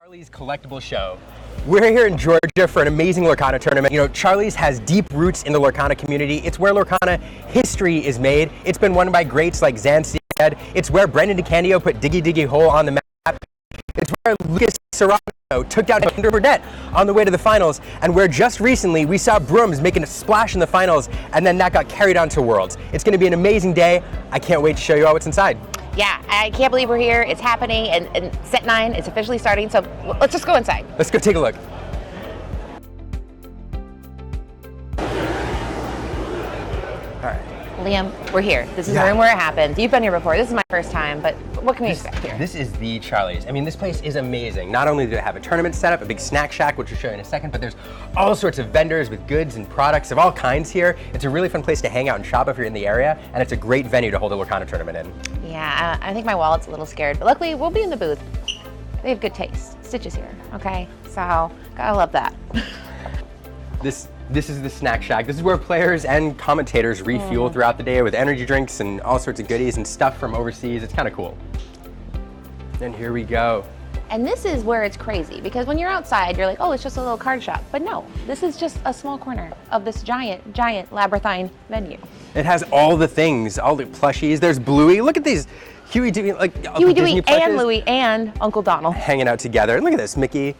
Charlie's Collectible Show. We're here in Georgia for an amazing Lorcana tournament. You know, Charlie's has deep roots in the Lorcana community. It's where Lorcana history is made. It's been won by greats like Zanstead. It's where Brendan DeCandio put Diggy Diggy Hole on the map. It's where SirAshtown took down Burnett on the way to the finals, and where just recently we saw Brooms making a splash in the finals, and then that got carried on to Worlds. It's going to be an amazing day. I can't wait to show you all what's inside. Yeah, I can't believe we're here. It's happening, and set 9 is officially starting, so let's just go inside. Let's go take a look. All right. Liam, we're here. This is the room where it happens. You've been here before. This is my first time, but what can we expect here? This is the Charlie's. I mean, this place is amazing. Not only do they have a tournament set up, a big snack shack, which we'll show you in a second, but there's all sorts of vendors with goods and products of all kinds here. It's a really fun place to hang out and shop if you're in the area, and it's a great venue to hold a Lorcana tournament in. Yeah, I think my wallet's a little scared, but luckily we'll be in the booth. They have good taste. Stitch is here, okay? So, gotta love that. This is the snack shack. This is where players and commentators refuel throughout the day with energy drinks and all sorts of goodies and stuff from overseas. It's kind of cool. And here we go. And this is where it's crazy, because when you're outside, you're like, oh, it's just a little card shop. But no, this is just a small corner of this giant labyrinthine venue. It has all the things, all the plushies. There's Bluey. Look at these. Huey, Dewey, like Huey, Dewey, and Louie, and Uncle Donald. Hanging out together. Look at this, Mickey.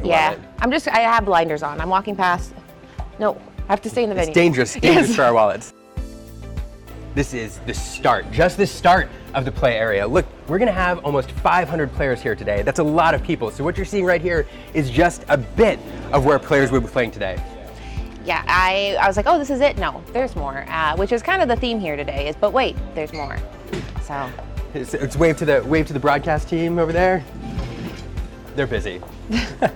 Yeah, I have blinders on. I'm walking past. No, I have to stay in the venue. It's dangerous for our wallets. This is the start, just the start of the play area. Look, we're gonna have almost 500 players here today. That's a lot of people. So what you're seeing right here is just a bit of where players will be playing today. Yeah, I was like, oh, this is it. No, there's more, which is kind of the theme here today. But wait, there's more. So. It's wave to the broadcast team over there. They're busy.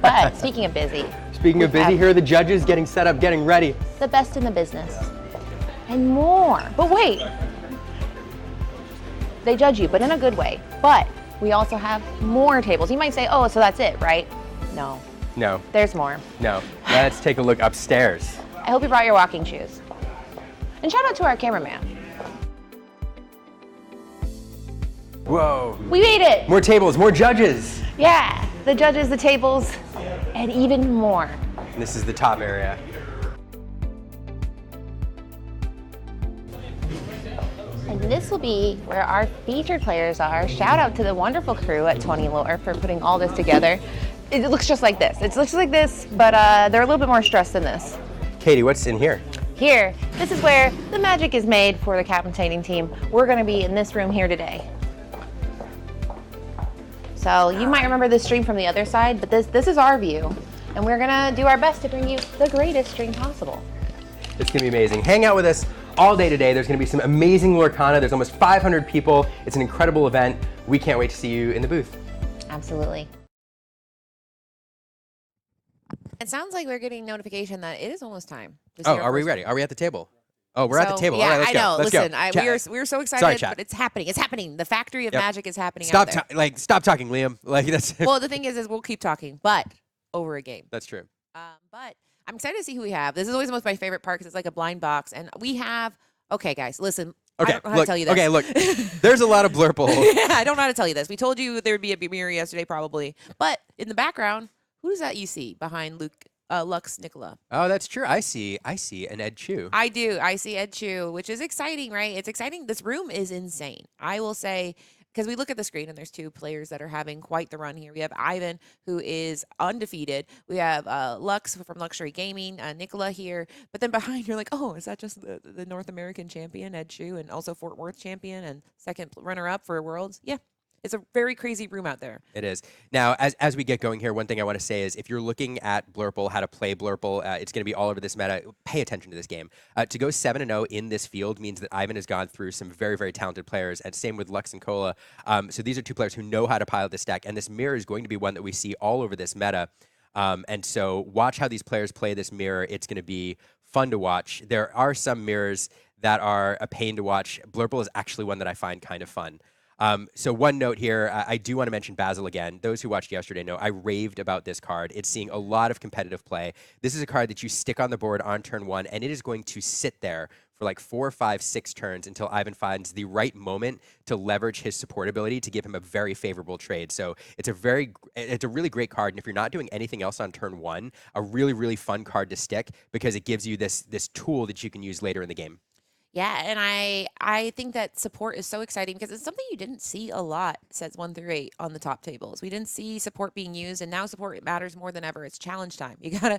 But speaking of busy. Speaking of busy, here are the judges getting set up, getting ready. The best in the business. And more. But wait. They judge you, but in a good way. But we also have more tables. You might say, oh, so that's it, right? No. No. There's more. No. Let's take a look upstairs. I hope you brought your walking shoes. And shout out to our cameraman. Whoa. We made it. More tables, more judges. Yeah, the judges, the tables, and even more. And this is the top area. And this will be where our featured players are. Shout out to the wonderful crew at 20 Lore for putting all this together. It looks just like this. It looks like this, but they're a little bit more stressed than this. Katie, what's in here? Here, this is where the magic is made for the captainating team. We're gonna be in this room here today. So you might remember this stream from the other side, but this is our view. And we're gonna do our best to bring you the greatest stream possible. It's gonna be amazing. Hang out with us all day today. There's gonna be some amazing Lorcana. There's almost 500 people. It's an incredible event. We can't wait to see you in the booth. Absolutely. It sounds like we're getting notification that it is almost time. Oh, are we ready? Are we at the table? Oh, we're at the table. Yeah, all right, let's go. I know. Let's Listen, go. we were so excited, Sorry, chat. but it's happening. It's happening. The factory of magic is happening Stop out there. stop talking, Liam. Like that's. Well, the thing is we'll keep talking, but over a game. That's true. But I'm excited to see who we have. This is always my favorite part because it's like a blind box, and we have. Okay, guys, listen. Okay, I don't know how to tell you this. Okay, look. There's a lot of blurple. Yeah, I don't know how to tell you this. We told you there would be a mirror yesterday, probably. But in the background, who is that you see behind Luxnicola? Oh, that's true. I see an Ed Chu. I do. I see Ed Chu, which is exciting, right? It's exciting. This room is insane. I will say, because we look at the screen and there's two players that are having quite the run here. We have Ivan, who is undefeated. We have Lux from Luxury Gaming, Nicola here. But then behind, you're like, oh, is that just the North American champion, Ed Chu, and also Fort Worth champion and second runner-up for Worlds? Yeah. It's a very crazy room out there. It is. Now, as we get going here, one thing I want to say is if you're looking at Blurple, how to play Blurple, it's going to be all over this meta. Pay attention to this game. To go 7-0 in this field means that Ivan has gone through some very, very talented players, and same with Luxnicola. So these are two players who know how to pilot this deck, and this mirror is going to be one that we see all over this meta. And so watch how these players play this mirror. It's going to be fun to watch. There are some mirrors that are a pain to watch. Blurple is actually one that I find kind of fun. So one note here, I do want to mention Basil again. Those who watched yesterday know I raved about this card. It's seeing a lot of competitive play. This is a card that you stick on the board on turn 1, and it is going to sit there for like 4, 5, 6 turns until Ivan finds the right moment to leverage his support ability to give him a very favorable trade. So it's a really great card. And if you're not doing anything else on turn 1, a really, really fun card to stick because it gives you this tool that you can use later in the game. Yeah, and I think that support is so exciting because it's something you didn't see a lot sets 1 through 8 on the top tables. We didn't see support being used, and now support matters more than ever. It's challenge time. You gotta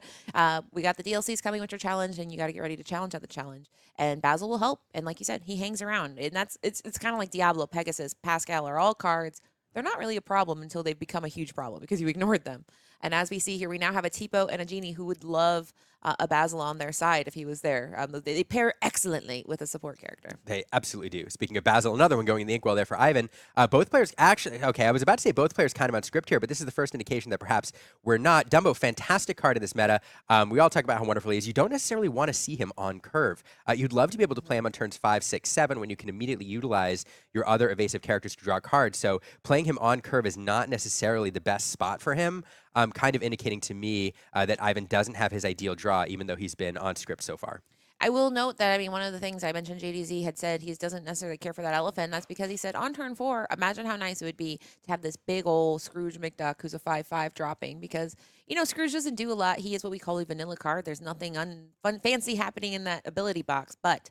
we got the DLCs coming with your challenge, and you gotta get ready to challenge at the challenge. And Basil will help. And like you said, he hangs around, and it's kind of like Diablo, Pegasus, Pascal are all cards. They're not really a problem until they become a huge problem because you ignored them. And as we see here, we now have a Tipo and a Genie who would love a Basil on their side if he was there. They pair excellently with a support character. They absolutely do. Speaking of Basil, another one going in the inkwell there for Ivan. Both players actually, okay, I was about to say both players kind of on script here, but this is the first indication that perhaps we're not. Dumbo, fantastic card in this meta. We all talk about how wonderful he is. You don't necessarily want to see him on curve. You'd love to be able to play him on turns 5, 6, 7 when you can immediately utilize your other evasive characters to draw cards. So playing him on curve is not necessarily the best spot for him. Kind of indicating to me that Ivan doesn't have his ideal draw, even though he's been on script so far. I will note that, I mean, one of the things I mentioned, JDZ had said he doesn't necessarily care for that elephant. That's because he said on turn 4, imagine how nice it would be to have this big old Scrooge McDuck who's a 5/5 dropping because, you know, Scrooge doesn't do a lot. He is what we call a vanilla card. There's nothing fancy happening in that ability box, but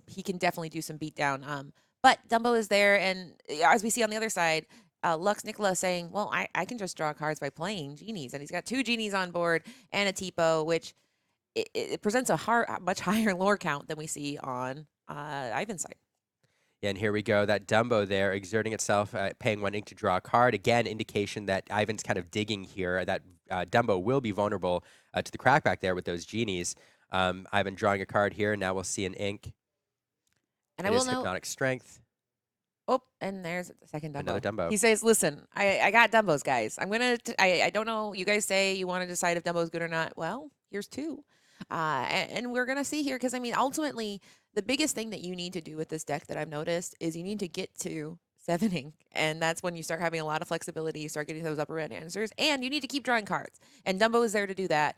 he can definitely do some beatdown. But Dumbo is there, and as we see on the other side, Luxnicola saying, well, I can just draw cards by playing genies. And he's got 2 genies on board and a Tipo, which it presents a much higher lore count than we see on Ivan's side. Yeah, and here we go. That Dumbo there exerting itself, paying 1 ink to draw a card. Again, indication that Ivan's kind of digging here, that Dumbo will be vulnerable to the crackback there with those genies. Ivan drawing a card here. Now we'll see an ink. And it I will is note, Hypnotic Strength. oh, and there's the second Dumbo. Another Dumbo. He says, listen, I got Dumbos, guys. I don't know. You guys say you want to decide if Dumbo's good or not. Well, here's 2. And we're going to see here, because, I mean, ultimately, the biggest thing that you need to do with this deck that I've noticed is you need to get to 7 ink. And that's when you start having a lot of flexibility. You start getting those upper end answers. And you need to keep drawing cards. And Dumbo is there to do that.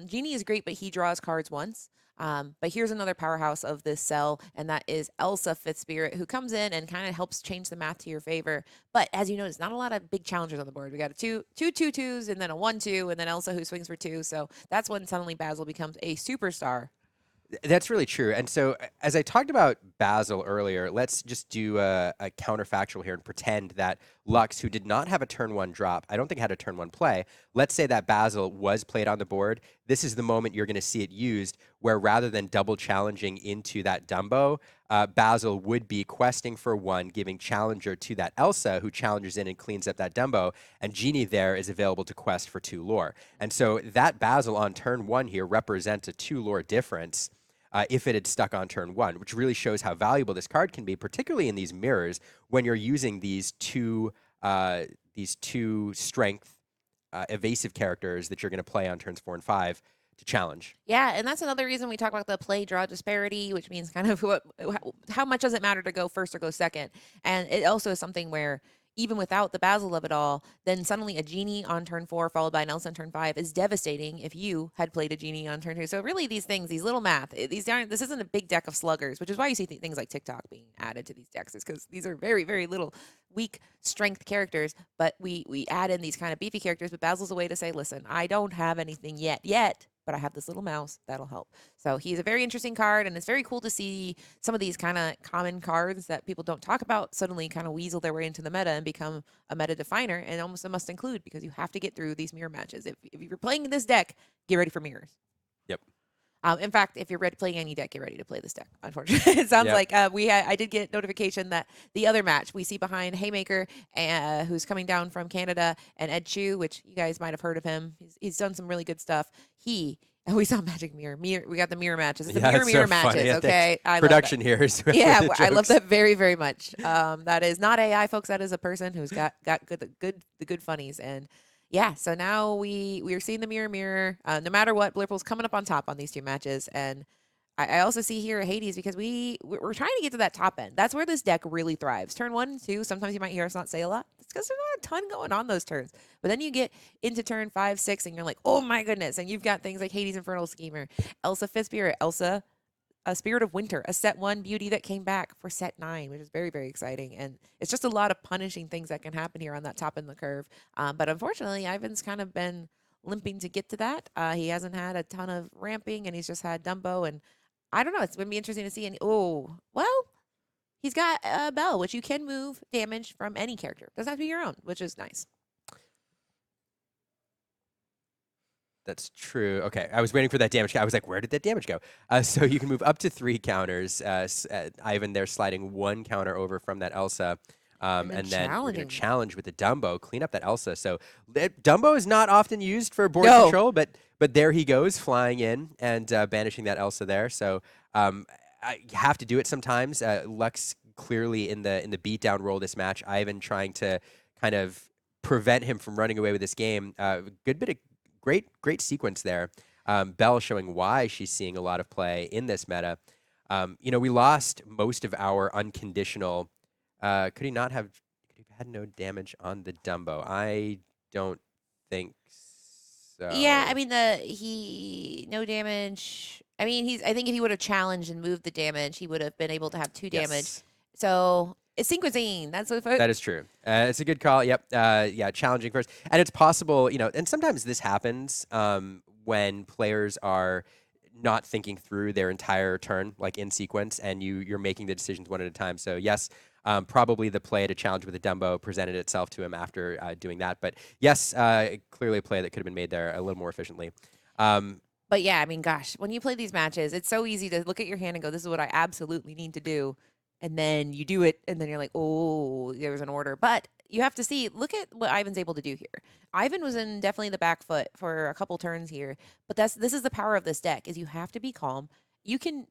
Genie is great, but he draws cards once. But here's another powerhouse of this cell, and that is Elsa, 5th Spirit, who comes in and kind of helps change the math to your favor. But as you notice, not a lot of big challengers on the board. We got two 2/2s, and then a 1/2, and then Elsa who swings for 2. So that's when suddenly Basil becomes a superstar. That's really true. And so, as I talked about Basil earlier, let's just do a counterfactual here and pretend that Lux, who did not have a turn 1 drop, I don't think had a turn 1 play. Let's say that Basil was played on the board. This is the moment you're going to see it used, where rather than double challenging into that Dumbo, Basil would be questing for 1, giving challenger to that Elsa, who challenges in and cleans up that Dumbo, and Genie there is available to quest for 2 lore. And so that Basil on turn 1 here represents a 2 lore difference. If it had stuck on turn 1, which really shows how valuable this card can be, particularly in these mirrors when you're using these two strength evasive characters that you're going to play on turns 4 and 5 to challenge. Yeah, and that's another reason we talk about the play draw disparity, which means kind of how much does it matter to go first or go second. And it also is something where even without the Basil of it all, then suddenly a Genie on turn 4 followed by an Elsa on turn 5 is devastating if you had played a Genie on turn 2. So really these things, these little math, this isn't a big deck of sluggers, which is why you see things like TikTok being added to these decks, is because these are very, very little weak strength characters, but we add in these kind of beefy characters, but Basil's a way to say, listen, I don't have anything yet, but I have this little mouse that'll help. So he's a very interesting card, and it's very cool to see some of these kind of common cards that people don't talk about suddenly kind of weasel their way into the meta and become a meta definer, and almost a must include, because you have to get through these mirror matches. If you're playing this deck, get ready for mirrors. Yep. In fact, if you're ready playing any deck, get ready to play this deck. Unfortunately, it sounds like I did get notification that the other match we see behind Haymaker, who's coming down from Canada, and Ed Chu, which you guys might have heard of him. He's done some really good stuff. We saw Magic Mirror. We got the mirror matches. It's the mirror matches. Okay, I production here is yeah. I love that very, very much. That is not AI, folks. That is a person who's got the good funnies. And yeah, so now we are seeing the mirror. No matter what, Blurple's coming up on top on these 2 matches, and I also see here Hades because we're trying to get to that top end. That's where this deck really thrives. Turn 1 and 2, sometimes you might hear us not say a lot. It's because there's not a ton going on those turns. But then you get into turn 5, 6, and you're like, oh my goodness. And you've got things like Hades Infernal Schemer, Elsa Fifth Spirit, Elsa a Spirit of Winter, a set 1 beauty that came back for set 9, which is very, very exciting. And it's just a lot of punishing things that can happen here on that top end of the curve. But unfortunately, Ivan's kind of been limping to get to that. He hasn't had a ton of ramping, and he's just had Dumbo. And I don't know. It's going to be interesting to see. And well, he's got Bell, which you can move damage from any character. Doesn't have to be your own, which is nice. That's true. Okay, I was waiting for that damage. I was like, where did that damage go? So you can move up to 3 counters. Ivan there sliding 1 counter over from that Elsa. And then you're going to challenge with the Dumbo, clean up that Elsa. So Dumbo is not often used for board control, but there he goes, flying in and banishing that Elsa there. So I have to do it sometimes. Lux clearly in the beatdown role this match. Ivan trying to kind of prevent him from running away with this game. Good bit of great sequence there. Belle showing why she's seeing a lot of play in this meta. We lost most of our unconditional. Could he have had no damage on the Dumbo? I don't think so. Yeah, I mean no damage. I mean I think if he would have challenged and moved the damage, he would have been able to have 2 damage. Yes. So it's sequencing. That is true. It's a good call. Yep. Yeah, challenging first. And it's possible, and sometimes this happens when players are not thinking through their entire turn, like in sequence, and you're making the decisions one at a time. So yes, probably the play to challenge with the Dumbo presented itself to him after doing that. But yes, clearly a play that could have been made there a little more efficiently. But yeah, I mean, gosh, when you play these matches, it's so easy to look at your hand and go, this is what I absolutely need to do. And then you do it, and then you're like, oh, there was an order. But you have to see, look at what Ivan's able to do here. Ivan was in definitely the back foot for a couple turns here. But this is the power of this deck, is you have to be calm. You can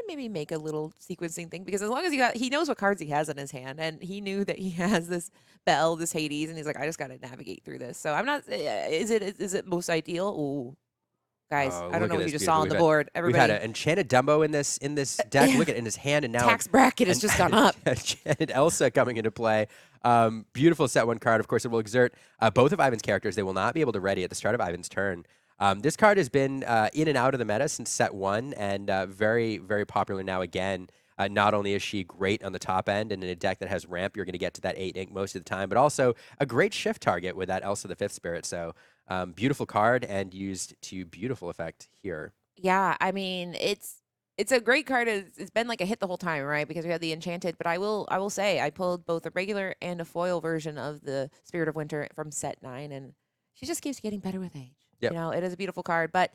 maybe make a little sequencing thing, because as long as he knows what cards he has in his hand, and he knew that he has this Bell, this Hades, and he's like, I just got to navigate through this. So I'm not, is it most ideal? Ooh. Guys, I don't know what you just saw on the board. Everybody, we've had an enchanted Dumbo in this deck. Look at it in his hand, and now tax bracket has just gone up. Enchanted Elsa coming into play. Beautiful set 1 card. Of course, it will exert both of Ivan's characters. They will not be able to ready at the start of Ivan's turn. This card has been in and out of the meta since set 1, and very, very popular now again. Not only is she great on the top end, and in a deck that has ramp, you're going to get to that 8 ink most of the time, but also a great shift target with that Elsa the Fifth Spirit. So beautiful card, and used to beautiful effect here. Yeah, I mean, it's a great card. It's been like a hit the whole time, right? Because we had the enchanted, but I will say I pulled both a regular and a foil version of the Spirit of Winter from set 9, and she just keeps getting better with age. Yep. It is a beautiful card, but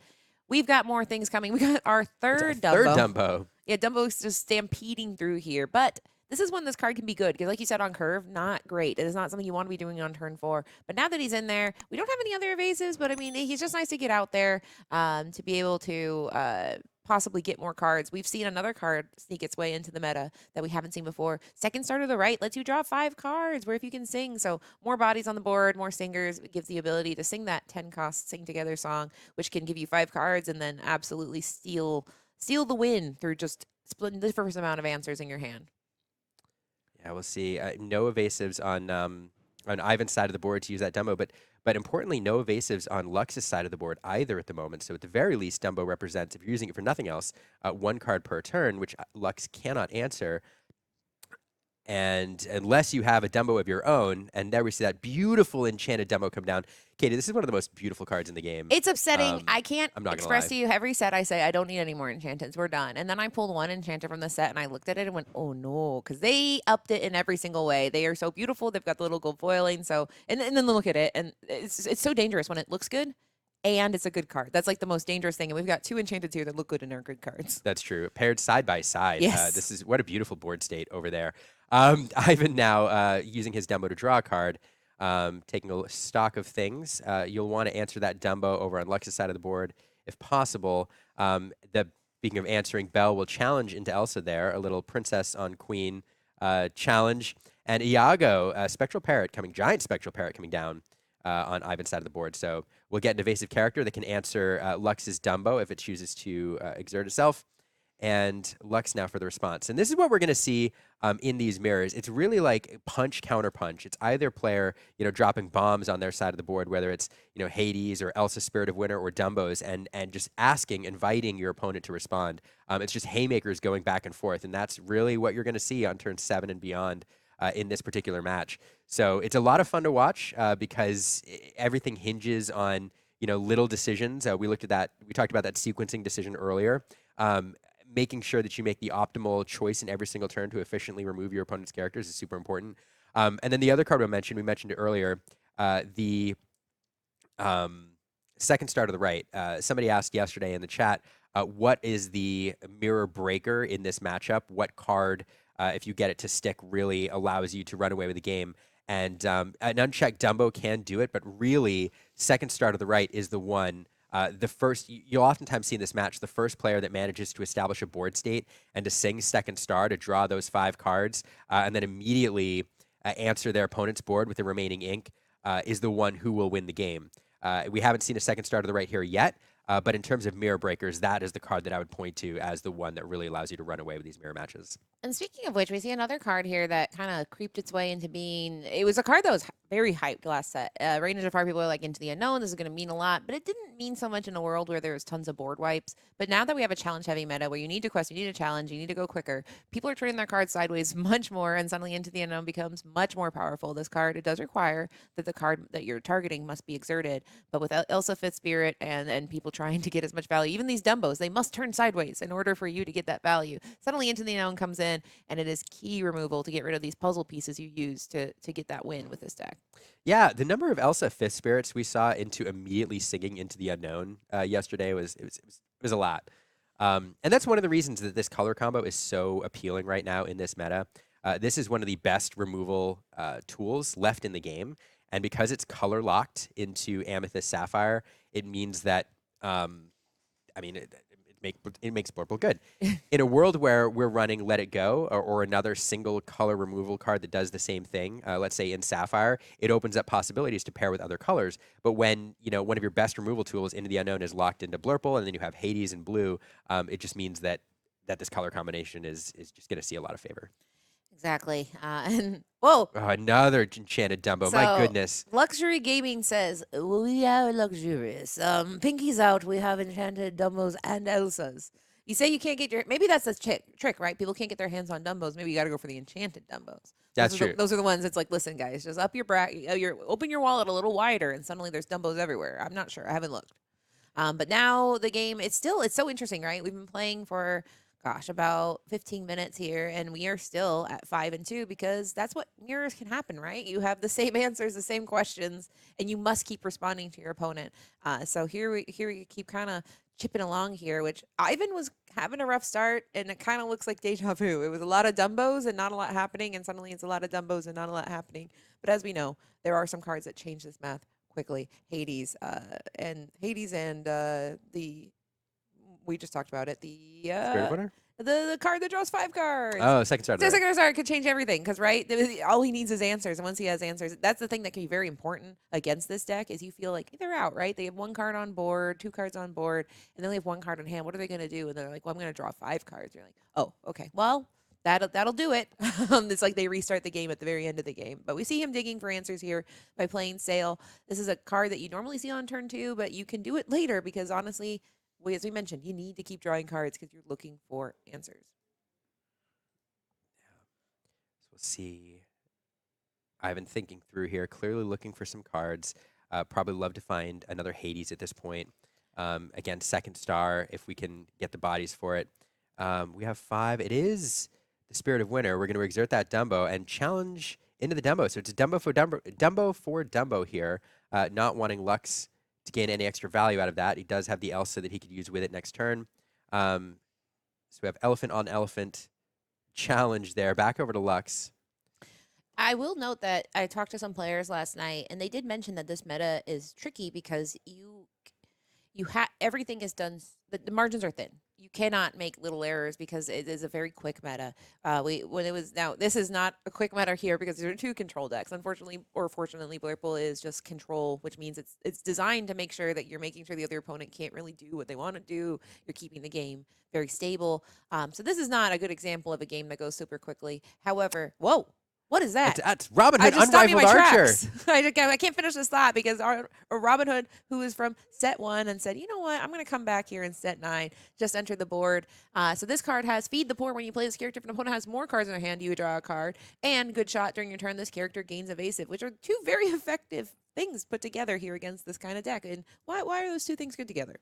we've got more things coming. We got our third Dumbo. Yeah, Dumbo's just stampeding through here, but this is when this card can be good, because like you said, on curve, not great. It is not something you want to be doing on turn 4. But now that he's in there, we don't have any other evasives, but I mean, he's just nice to get out there to be able to possibly get more cards. We've seen another card sneak its way into the meta that we haven't seen before. Second Star to the Right lets you draw 5 cards, where if you can sing, so more bodies on the board, more singers, it gives the ability to sing that 10-cost Sing Together song, which can give you 5 cards and then absolutely steal the win through just splitting the first amount of answers in your hand. Yeah, we'll see. No evasives on Ivan's side of the board to use that Dumbo, but importantly, no evasives on Lux's side of the board either at the moment. So at the very least, Dumbo represents, if you're using it for nothing else, 1 card per turn, which Lux cannot answer. And unless you have a Dumbo of your own, and there we see that beautiful enchanted Dumbo come down. Katie, this is one of the most beautiful cards in the game. It's upsetting. I can't express to you. Every set I say, I don't need any more enchanteds. We're done. And then I pulled 1 enchanted from the set, and I looked at it and went, oh no, because they upped it in every single way. They are so beautiful. They've got the little gold foiling. So, and then look at it, and it's so dangerous when it looks good. And it's a good card. That's like the most dangerous thing. And we've got 2 enchanteds here that look good and are good cards. That's true. Paired side by side. Yes. This is what a beautiful board state over there. Ivan now using his Dumbo to draw a card, taking a stock of things. You'll want to answer that Dumbo over on Lux's side of the board if possible. Speaking of answering, Belle will challenge into Elsa there, a little princess on queen challenge. And Iago, Spectral Parrot giant Spectral Parrot coming down on Ivan's side of the board. So we'll get an evasive character that can answer Lux's Dumbo if it chooses to exert itself. and Lux now for the response. And this is what we're going to see in these mirrors. It's really like punch, counter punch. It's either player, dropping bombs on their side of the board, whether it's, Hades or Elsa Spirit of Winter or Dumbos, and just inviting your opponent to respond. It's just haymakers going back and forth. And that's really what you're going to see on turn 7 and beyond in this particular match. So it's a lot of fun to watch because everything hinges on, little decisions. We talked about that sequencing decision earlier. Making sure that you make the optimal choice in every single turn to efficiently remove your opponent's characters is super important. And then the other card we mentioned it earlier, the second star to the right. Somebody asked yesterday in the chat, what is the mirror breaker in this matchup? What card, if you get it to stick, really allows you to run away with the game? And an unchecked Dumbo can do it, but really, second star to the right is the one. You'll oftentimes see in this match, the first player that manages to establish a board state and to sing second star to draw those 5 cards and then immediately answer their opponent's board with the remaining ink is the one who will win the game. We haven't seen a second star to the right here yet, but in terms of mirror breakers, that is the card that I would point to as the one that really allows you to run away with these mirror matches. And speaking of which, we see another card here that kind of creeped its way into being. It was a card that was very hyped last set. Reign of Jafar, people are like, Into the Unknown, this is going to mean a lot, but it didn't mean so much in a world where there was tons of board wipes. But now that we have a challenge-heavy meta where you need to quest, you need a challenge, you need to go quicker, people are turning their cards sideways much more, and suddenly Into the Unknown becomes much more powerful. This card, it does require that the card that you're targeting must be exerted, but with Elsa Fifth Spirit and people trying to get as much value, even these Dumbos, they must turn sideways in order for you to get that value. Suddenly Into the Unknown comes in, and it is key removal to get rid of these puzzle pieces you use to get that win with this deck. Yeah, the number of Elsa Fifth Spirits we saw into immediately singing Into the Unknown yesterday was a lot. And that's one of the reasons that this color combo is so appealing right now in this meta. This is one of the best removal tools left in the game. And because it's color locked into Amethyst Sapphire, it means that, it makes purple good. In a world where we're running Let It Go or another single color removal card that does the same thing, let's say in Sapphire, it opens up possibilities to pair with other colors. But when, one of your best removal tools, Into the Unknown, is locked into Blurple, and then you have Hades and blue, it just means that this color combination is just going to see a lot of favor. Exactly. And whoa. Oh, another enchanted Dumbo. So, my goodness. Luxury Gaming says, we are luxurious. Pinky's out. We have enchanted Dumbos and Elsas. You say you can't get maybe that's the trick, right? People can't get their hands on Dumbos. Maybe you got to go for the enchanted Dumbos. That's true. Those are the ones that's like, listen, guys, just up your open your wallet a little wider, and suddenly there's Dumbos everywhere. I'm not sure. I haven't looked. But now the game, it's so interesting, right? We've been playing for about 15 minutes here, and we are still at 5-2 because that's what mirrors can happen, right? You have the same answers, the same questions, and you must keep responding to your opponent. So here we keep kind of chipping along here, which Ivan was having a rough start, and it kind of looks like deja vu. It was a lot of Dumbos and not a lot happening, and suddenly it's a lot of Dumbos and not a lot happening. But as we know, there are some cards that change this math quickly. Hades and we just talked about it. Spirit of Winter? The card that draws 5 cards. Oh, second star. Second star could change everything because, right, all he needs is answers. And once he has answers, that's the thing that can be very important against this deck is you feel like they're out, right? They have 1 card on board, 2 cards on board, and they only have 1 card in hand. What are they going to do? And they're like, well, I'm going to draw 5 cards. You're like, oh, okay. Well, that'll do it. It's like they restart the game at the very end of the game. But we see him digging for answers here by playing Sail. This is a card that you normally see on turn 2, but you can do it later because, honestly, as we mentioned, you need to keep drawing cards because you're looking for answers. So we'll see. I've been thinking through here, clearly looking for some cards. Probably love to find another Hades at this point. Again, second star, if we can get the bodies for it. We have 5. It is the Spirit of Winter. We're going to exert that Dumbo and challenge into the Dumbo. So it's a Dumbo for Dumbo here, not wanting Lux to gain any extra value out of that. He does have the Elsa that he could use with it next turn. So we have Elephant on Elephant challenge there. Back over to Lux. I will note that I talked to some players last night, and they did mention that this meta is tricky because everything is done. The margins are thin. you cannot make little errors because it is a very quick meta. Now this is not a quick meta here because there are 2 control decks. Unfortunately or fortunately, Purple is just control, which means it's designed to make sure that you're making sure the other opponent can't really do what they want to do. You're keeping the game very stable. So this is not a good example of a game that goes super quickly. However, whoa. What is that? That's Robin I Hood, just stopped me in Unrivaled my Archer. tracks. I can't finish this thought because our Robin Hood, who is from set 1 and said, you know what, I'm going to come back here in set 9, just entered the board. So this card has Feed the Poor. When you play this character, if an opponent has more cards in their hand, you draw a card. And Good Shot during your turn, this character gains Evasive, which are 2 very effective things put together here against this kind of deck. And why are those 2 things good together?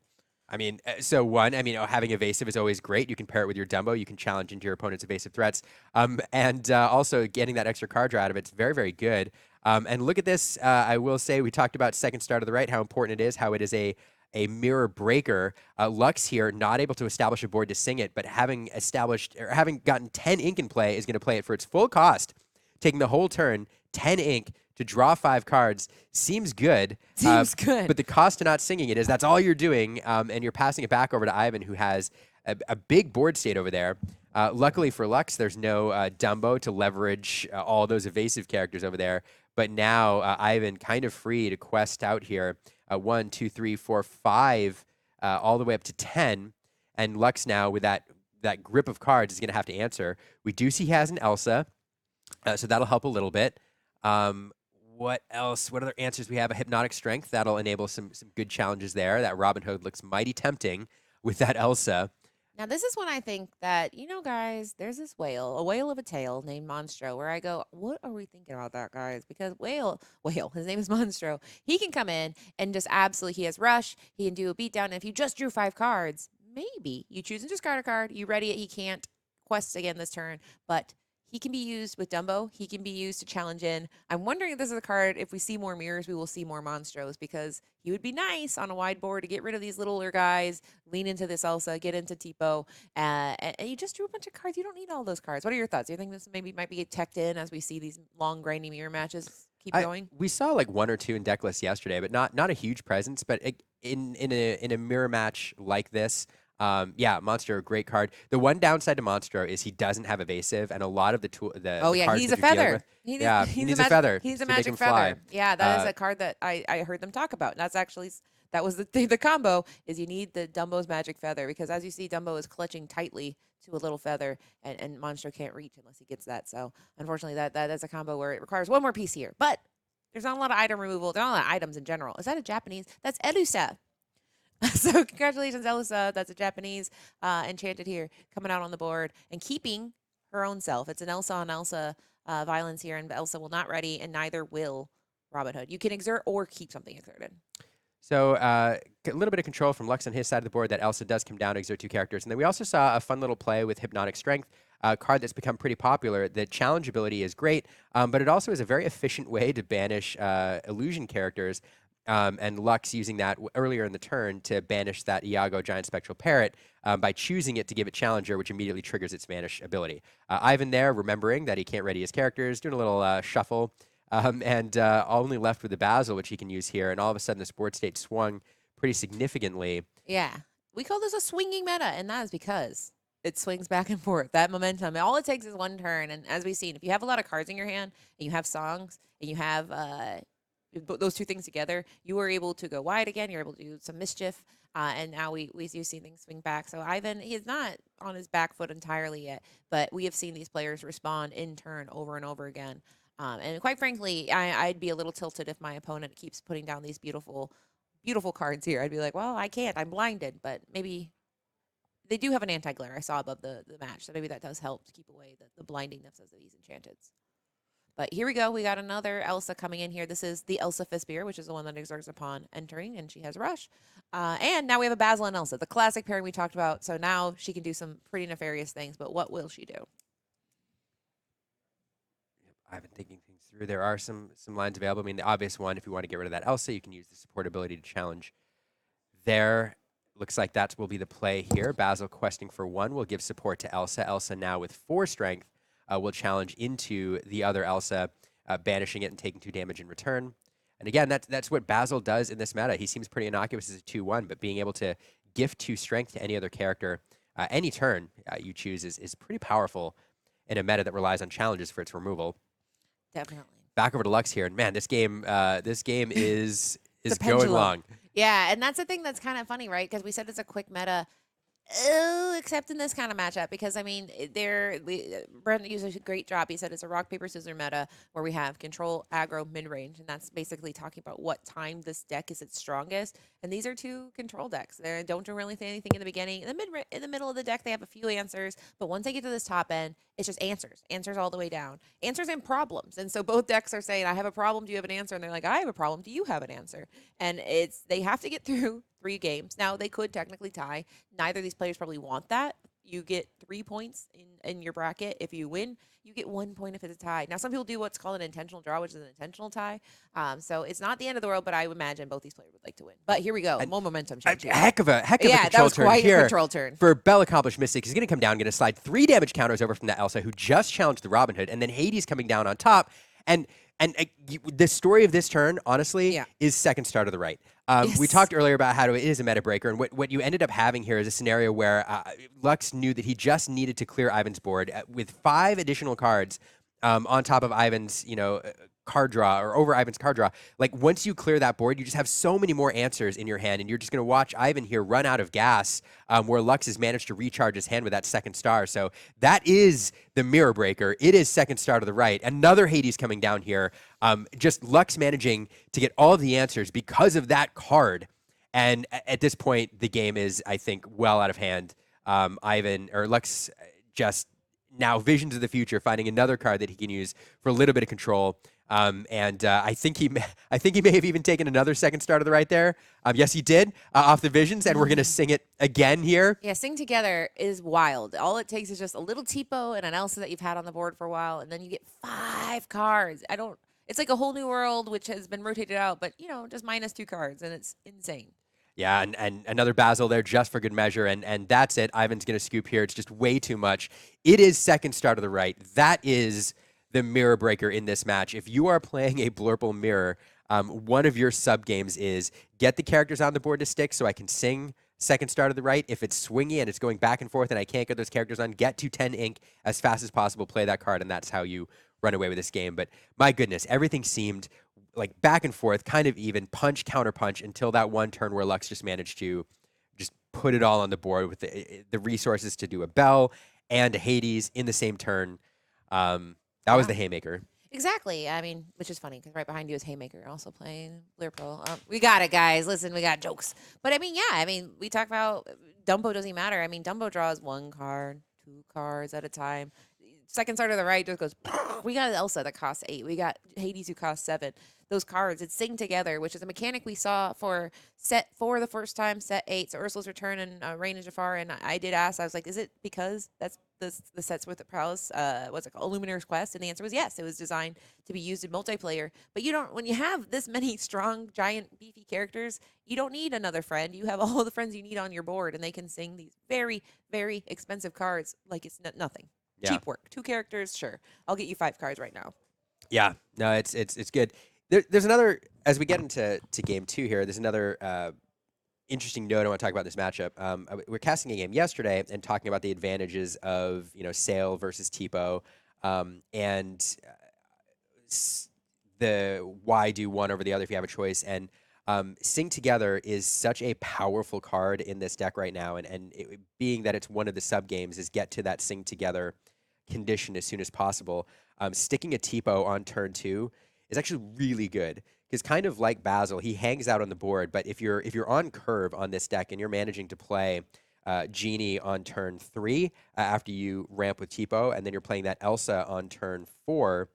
I mean, so one, having evasive is always great. You can pair it with your Dumbo. You can challenge into your opponent's evasive threats. And also getting that extra card draw out of it's very, very good. And look at this. I will say we talked about second star to the right, how important it is, how it is a mirror breaker. Lux here, not able to establish a board to sing it, but having gotten 10 ink in play, is going to play it for its full cost, taking the whole turn, 10 ink, to draw 5 cards seems good. Seems good. But the cost to not singing it is that's all you're doing, and you're passing it back over to Ivan, who has a big board state over there. Luckily for Lux, there's no Dumbo to leverage all those evasive characters over there. But now Ivan kind of free to quest out here. 1, 2, 3, 4, 5, all the way up to 10. And Lux now, with that grip of cards, is going to have to answer. We do see he has an Elsa, so that'll help a little bit. What else? What other answers we have? A Hypnotic Strength. That'll enable some good challenges there. That Robin Hood looks mighty tempting with that Elsa. Now, this is when I think that, guys, there's this a whale of a tail named Monstro, where I go, what are we thinking about that, guys? Because whale, his name is Monstro. He can come in and just he has Rush. He can do a beatdown. And if you just drew 5 cards, maybe you choose and discard a card. You ready it. He can't quest again this turn, but he can be used with Dumbo. He can be used to challenge in. I'm wondering if this is a card, if we see more mirrors, we will see more Monstros, because he would be nice on a wide board to get rid of these littler guys, lean into this Elsa, get into Tipo, and you just drew a bunch of cards. You don't need all those cards. What are your thoughts? Do you think this might be teched in as we see these long, grindy mirror matches keep going? We saw like 1 or 2 in deck lists yesterday, but not a huge presence. But in a mirror match like this, Monstro, great card. The one downside to Monstro is he doesn't have evasive, and a lot of the cards he's that a you're dealing feather. with- He needs a feather. He's a to make magic him feather. fly. Yeah, that is a card that I heard them talk about. And that's actually that was the combo is you need the Dumbo's magic feather, because as you see, Dumbo is clutching tightly to a little feather, and Monstro can't reach unless he gets that. So unfortunately, that is a combo where it requires one more piece here. But there's not a lot of item removal. There's not a lot of items in general. Is that a Japanese? That's Elusa. So congratulations, Elsa. That's a Japanese enchanted here coming out on the board and keeping her own self. It's an Elsa on Elsa violence here, and Elsa will not ready, and neither will Robin Hood. You can exert or keep something exerted. So a little bit of control from Lux on his side of the board, that Elsa does come down to exert 2 characters. And then we also saw a fun little play with Hypnotic Strength, a card that's become pretty popular. The challenge ability is great, but it also is a very efficient way to banish illusion characters. And Lux using that earlier in the turn to banish that Iago Giant Spectral Parrot by choosing it to give it Challenger, which immediately triggers its banish ability. Ivan there, remembering that he can't ready his characters, doing a little shuffle, and only left with the Basil, which he can use here. And all of a sudden, the board state swung pretty significantly. Yeah. We call this a swinging meta, and that is because it swings back and forth. That momentum, all it takes is one turn. And as we've seen, if you have a lot of cards in your hand, and you have songs, and you have those 2 things together, you are able to go wide again. You're able to do some mischief, and now we do see things swing back. So Ivan, he's not on his back foot entirely yet, but we have seen these players respond in turn over and over again. And quite frankly, I'd be a little tilted if my opponent keeps putting down these beautiful, beautiful cards here. I'd be like, well, I can't. I'm blinded, but maybe they do have an anti-glare I saw above the match, so maybe that does help to keep away the blindingness of these enchanteds. But here we go. We got another Elsa coming in here. This is the Elsa Fistbeer, which is the one that exerts upon entering, and she has Rush. And now we have a Basil and Elsa, the classic pairing we talked about. So now she can do some pretty nefarious things, but what will she do? I've been thinking things through. There are some lines available. I mean, the obvious one, if you want to get rid of that Elsa, you can use the support ability to challenge there. Looks like that will be the play here. Basil questing for 1 will give support to Elsa. Elsa now with 4 strength will challenge into the other Elsa, banishing it and taking 2 damage in return. And again, that's what Basil does in this meta. He seems pretty innocuous as a 2-1, but being able to gift 2 strength to any other character any turn you choose is pretty powerful in a meta that relies on challenges for its removal. Definitely. Back over to Lux here, and man, this game is going pendulum. long. Yeah, and that's the thing that's kind of funny, right? Because we said it's a quick meta. Except in this kind of matchup, because I mean, Brent used a great job. He said it's a rock paper scissors meta where we have control, aggro, mid range, and that's basically talking about what time this deck is its strongest. And these are two control decks. They don't really say anything in the beginning. In the middle of the deck, they have a few answers, but once they get to this top end, it's just answers all the way down, answers and problems. And so both decks are saying, "I have a problem. Do you have an answer?" And they're like, "I have a problem. Do you have an answer?" And they have to get through 3 games. Now they could technically tie. Neither of these players probably want that. You get 3 points in your bracket. If you win, you get 1 point if it's a tie. Now some people do what's called an intentional draw, which is an intentional tie. So it's not the end of the world, but I would imagine both these players would like to win. But here we go. More momentum change. Heck of a yeah, control that was turn quite here a control turn. for Bell Accomplished Mystic. He's going to come down, going to slide 3 damage counters over from that Elsa, who just challenged the Robin Hood, and then Hades coming down on top. And the story of this turn, honestly, is second star to the right. We talked earlier about how it is a meta breaker, and what you ended up having here is a scenario where Lux knew that he just needed to clear Ivan's board with 5 additional cards on top of Ivan's, card draw or over Ivan's card draw. Like once you clear that board, you just have so many more answers in your hand, and you're just going to watch Ivan here run out of gas, where Lux has managed to recharge his hand with that second star. So that is the mirror breaker. It is second star to the right. Another Hades coming down here. Just Lux managing to get all of the answers because of that card. And at this point, the game is, I think, well out of hand. Lux just now visions of the future, finding another card that he can use for a little bit of control. I think he may have even taken another second star to the right there. Yes, he did off the visions, and we're going to sing it again here. Yeah, Sing Together is wild. All it takes is just a little Tipo and an Elsa that you've had on the board for a while, and then you get 5 cards. It's like a whole new world, which has been rotated out, but, just minus 2 cards, and it's insane. Yeah, and another Basil there just for good measure, and that's it. Ivan's going to scoop here. It's just way too much. It is second star to the right. That is the mirror breaker in this match. If you are playing a Blurple mirror, one of your sub games is get the characters on the board to stick so I can sing second star to the right. If it's swingy and it's going back and forth and I can't get those characters on, get to 10 ink as fast as possible, play that card, and that's how you run away with this game. But my goodness, everything seemed like back and forth, kind of even, punch, counter punch, until that one turn where Lux just managed to just put it all on the board with the resources to do a Bell and a Hades in the same turn. That was the Haymaker. Exactly. I mean, which is funny because right behind you is Haymaker also playing Blurple. We got it, guys. Listen, we got jokes. But I mean, we talk about Dumbo doesn't matter. I mean, Dumbo draws 1 card, 2 cards at a time. Second star to the right just goes, we got Elsa that costs 8. We got Hades who costs 7. Those cards, it's Sing Together, which is a mechanic we saw for set 4 the first time, set 8, so Ursula's Return and Reign of Jafar. And I did ask, I was like, is it because that's the sets with the prowess, what's it called, Illuminators Quest? And the answer was yes. It was designed to be used in multiplayer. But when you have this many strong, giant, beefy characters, you don't need another friend. You have all the friends you need on your board, and they can sing these very, very expensive cards like it's nothing. Yeah. Cheap work. 2 characters, sure. I'll get you 5 cards right now. Yeah, no, it's good. There's another, as we get into game 2 here, there's another interesting note I want to talk about this matchup. We're casting a game yesterday and talking about the advantages of Sail versus Tipo, and the why do one over the other if you have a choice. And Sing Together is such a powerful card in this deck right now, and being that it's one of the sub games is get to that Sing Together condition as soon as possible. Sticking a Tipo on turn 2 is actually really good, because kind of like Basil, he hangs out on the board. But if you're on curve on this deck and you're managing to play Genie on turn 3 after you ramp with Tipo, and then you're playing that Elsa on turn 4,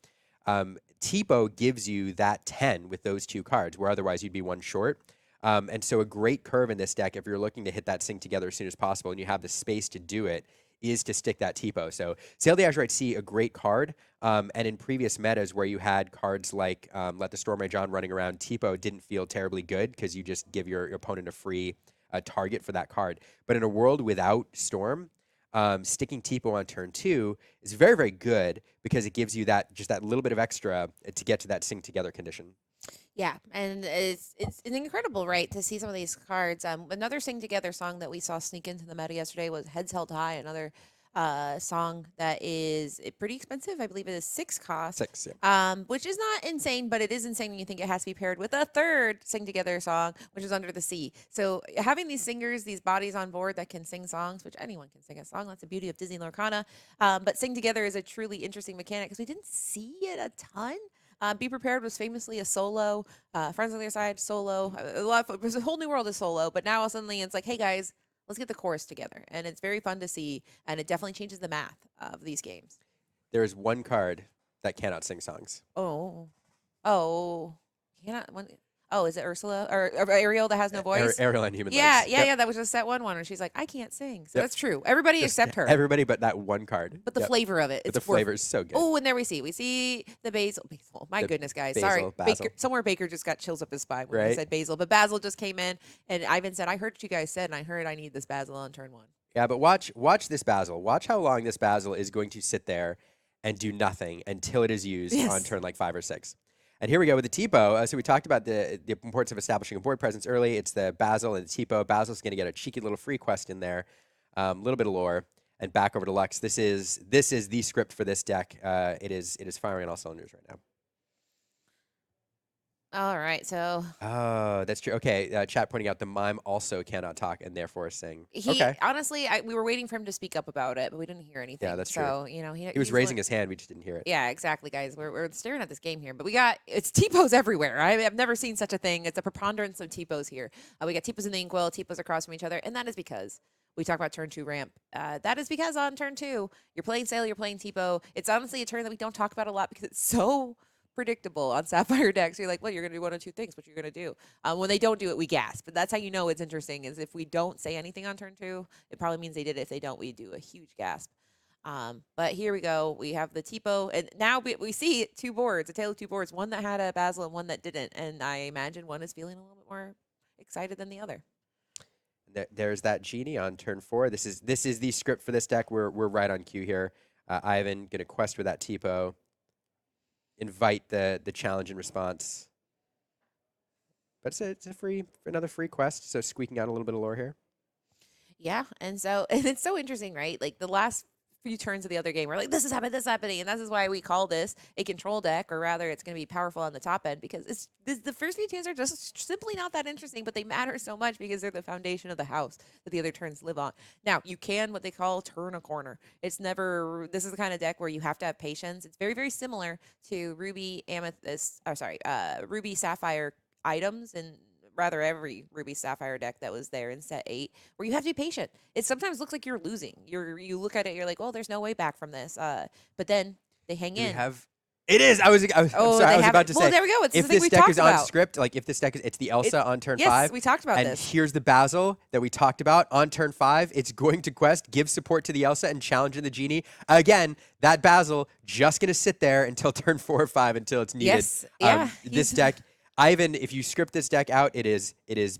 Tipo gives you that 10 with those 2 cards, where otherwise you'd be 1 short. And so a great curve in this deck, if you're looking to hit that Sing Together as soon as possible and you have the space to do it, is to stick that Tipo. So Sail the Azurite Sea, a great card. And in previous metas where you had cards like Let the Storm Rage On running around, Tipo didn't feel terribly good because you just give your opponent a free target for that card. But in a world without Storm, sticking Tipo on turn 2 is very, very good, because it gives you that little bit of extra to get to that Sing Together condition. Yeah, and it's incredible, right, to see some of these cards. Another Sing Together song that we saw sneak into the meta yesterday was Heads Held High, another song that is pretty expensive. I believe it is 6 cost. 6, yeah. Which is not insane, but it is insane when you think it has to be paired with a third Sing Together song, which is Under the Sea. So having these singers, these bodies on board that can sing songs, which anyone can sing a song, that's the beauty of Disney Lorcana. But Sing Together is a truly interesting mechanic because we didn't see it a ton. Be Prepared was famously a solo. Friends on the Other Side, solo. It was a whole new world of solo, but now suddenly it's like, hey guys, let's get the chorus together. And it's very fun to see, and it definitely changes the math of these games. There is one card that cannot sing songs. Oh. Oh. Cannot. Oh, is it Ursula or Ariel that has no voice? Ariel and Human Yeah, Legs. yeah, Yep. yeah. That was just that one, and she's like, I can't sing. So Yep. that's true. Everybody Just except her. Everybody but that one card. But the Yep. flavor of it. But It's the flavor is so good. Oh, and there we see the basil. Basil. My The goodness, guys. basil, Sorry. basil. Baker, somewhere Baker just got chills up his spine when I Right? said basil. But basil just came in, and Ivan said, I heard what you guys said, and I heard I need this basil on turn 1. Yeah, but watch this basil. Watch how long this basil is going to sit there and do nothing until it is used on Yes. turn like 5 or 6. And here we go with the Tipo. So we talked about the importance of establishing a board presence early. It's the basil and the Tipo. Basil's going to get a cheeky little free quest in there, a little bit of lore, and back over to Lux. This is the script for this deck. It is firing on all cylinders right now. All right. So Oh, that's true. Okay, chat pointing out the mime also cannot talk and therefore sing. Okay. honestly, we were waiting for him to speak up about it, but we didn't hear anything. that's true. so, you know, He was he's raising his hand. We just didn't hear it. Yeah, exactly, guys. We're staring at this game here, but it's T-pose everywhere. I've never seen such a thing. It's a preponderance of T-pose here. We got T-pose in the inkwell, T-pose across from each other, and that is because we talk about turn 2 ramp. That is because on turn 2, you're playing Sail, you're playing T-pose. It's honestly a turn that we don't talk about a lot because it's so predictable on Sapphire decks. You're like, well, you're going to do one of two things. What you're going to do? When they don't do it, we gasp. But that's how you know it's interesting. Is if we don't say anything on turn 2, it probably means they did it. If they don't, we do a huge gasp. But here we go. We have the Tipo, and now we see 2 boards, a tale of 2 boards, one that had a basil and one that didn't. And I imagine one is feeling a little bit more excited than the other. There's that genie on turn 4. This is the script for this deck. We're right on cue here. Ivan gonna quest with that Tipo. Invite the challenge and response. But it's another free quest. So squeaking out a little bit of lore here. Yeah, and it's so interesting, right? Like the last few turns of the other game, we're like, this is happening, and this is why we call this a control deck, or rather, it's going to be powerful on the top end because the first few turns are just simply not that interesting, but they matter so much because they're the foundation of the house that the other turns live on. Now, you can what they call turn a corner. This is the kind of deck where you have to have patience. It's very, very similar to Ruby Sapphire items and rather every Ruby Sapphire deck that was there in set 8, where you have to be patient. It sometimes looks like you're losing. You look at it, you're like, oh, there's no way back from this. But then they hang in. It is. I'm sorry. I was about to say. Well, there we go. It's the if thing this we deck talked is on about. script, like if this deck it's the Elsa on turn 5. Yes, we talked about and this. Here's the Basil that we talked about on turn 5. It's going to quest, give support to the Elsa, and challenge in the genie. Again, that Basil just gonna sit there until turn 4 or 5 until it's needed. Yes. Yeah. This deck. Ivan, if you script this deck out, it is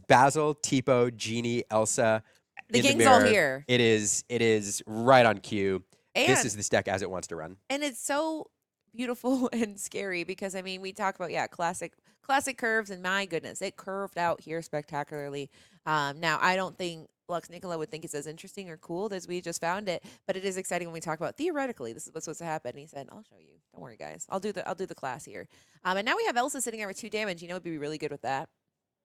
Basil, Tipo, Genie, Elsa. The in gang's the mirror. all here. It is right on cue. And This is this deck as it wants to run. And it's so beautiful and scary because we talk about classic curves, and my goodness, it curved out here spectacularly. Now I don't think Luxnicola would think it's as interesting or cool as we just found it, but it is exciting when we talk about theoretically this is what's supposed to happen. And he said, "I'll show you. Don't worry, guys. I'll do the class here." And now we have Elsa sitting there with 2 damage. You know, it'd be really good with that.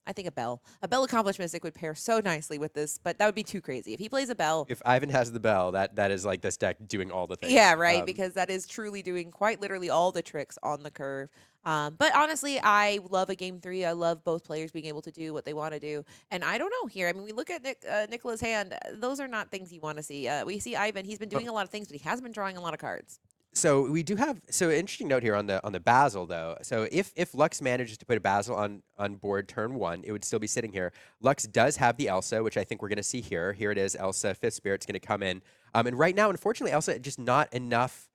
I think a bell accomplished mystic would pair so nicely with this, but that would be too crazy if he plays a bell. If Ivan has the bell, that is like this deck doing all the things. Yeah, right, because that is truly doing quite literally all the tricks on the curve. But honestly, I love a game 3. I love both players being able to do what they want to do. And I don't know here. I mean, we look at Nicola's hand. Those are not things you want to see. We see Ivan. He's been doing a lot of things, but he hasn't been drawing a lot of cards. So we do have interesting note here on the Basil though. So if Lux manages to put a Basil on board turn 1, it would still be sitting here. Lux does have the Elsa, which I think we're going to see here. Here it is, Elsa, 5th Spirit's going to come in. And right now, unfortunately, Elsa just not enough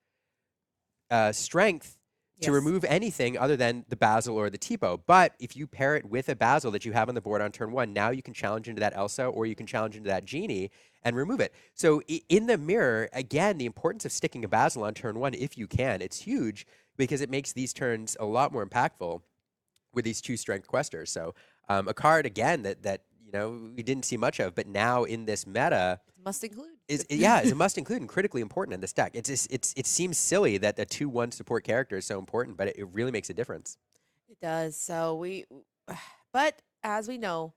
strength to remove anything other than the Basil or the Tipo. But if you pair it with a Basil that you have on the board on turn 1, now you can challenge into that Elsa or you can challenge into that Genie and remove it. So in the mirror, again, the importance of sticking a Basil on turn 1, if you can, it's huge because it makes these turns a lot more impactful. with these 2 strength questers. So a card again that we didn't see much of, but now in this meta Must include. is a must include and critically important in this deck. It seems silly that the 2/1 support character is so important, but it really makes a difference. It does. So but as we know,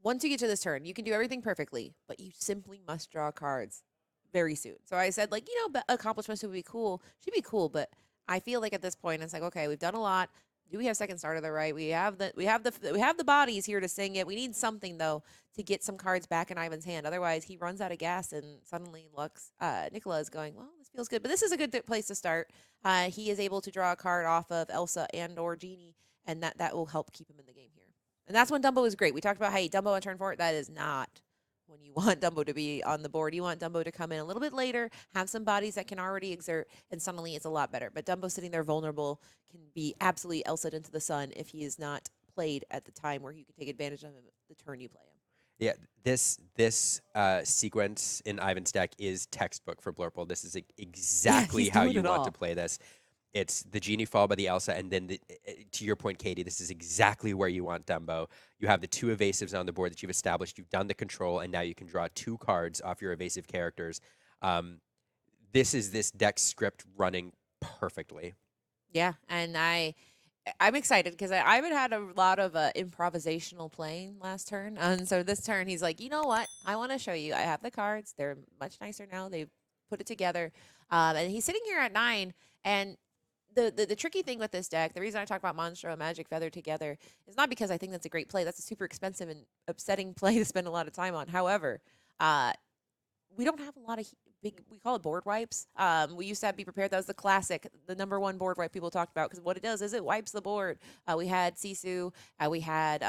once you get to this turn, you can do everything perfectly, but you simply must draw cards very soon. So I said, like, accomplishments would be cool, should be cool, but I feel like at this point, it's like, okay, we've done a lot. Do we have second starter the right? We have the bodies here to sing it. We need something though to get some cards back in Ivan's hand. Otherwise, he runs out of gas, and suddenly Nicola is going, well, this feels good. But this is a good place to start. He is able to draw a card off of Elsa and or Genie, and that will help keep him in the game here. And that's when Dumbo is great. We talked about, hey, Dumbo on turn 4. That is not when you want Dumbo to be on the board. You want Dumbo to come in a little bit later, have some bodies that can already exert, and suddenly it's a lot better. But Dumbo sitting there vulnerable can be absolutely Elsa'd into the sun if he is not played at the time where you can take advantage of him the turn you play him. Yeah, this sequence in Ivan's deck is textbook for Blurple. This is exactly how you want to play this. It's the Genie followed by the Elsa, and then to your point, Katie, this is exactly where you want Dumbo. You have the 2 evasives on the board that you've established. You've done the control, and now you can draw 2 cards off your evasive characters. This is this deck script running perfectly. Yeah, and I'm excited because Ivan had a lot of improvisational playing last turn, and so this turn he's like, you know what? I want to show you. I have the cards. They're much nicer now. They've put it together, and he's sitting here at 9, and the tricky thing with this deck, the reason I talk about Monstro and Magic Feather together is not because I think that's a great play. That's a super expensive and upsetting play to spend a lot of time on. However, we don't have a lot of big, we call it board wipes. We used to have Be Prepared. That was the classic, the #1 board wipe people talked about, because what it does is it wipes the board. We had Sisu, we had,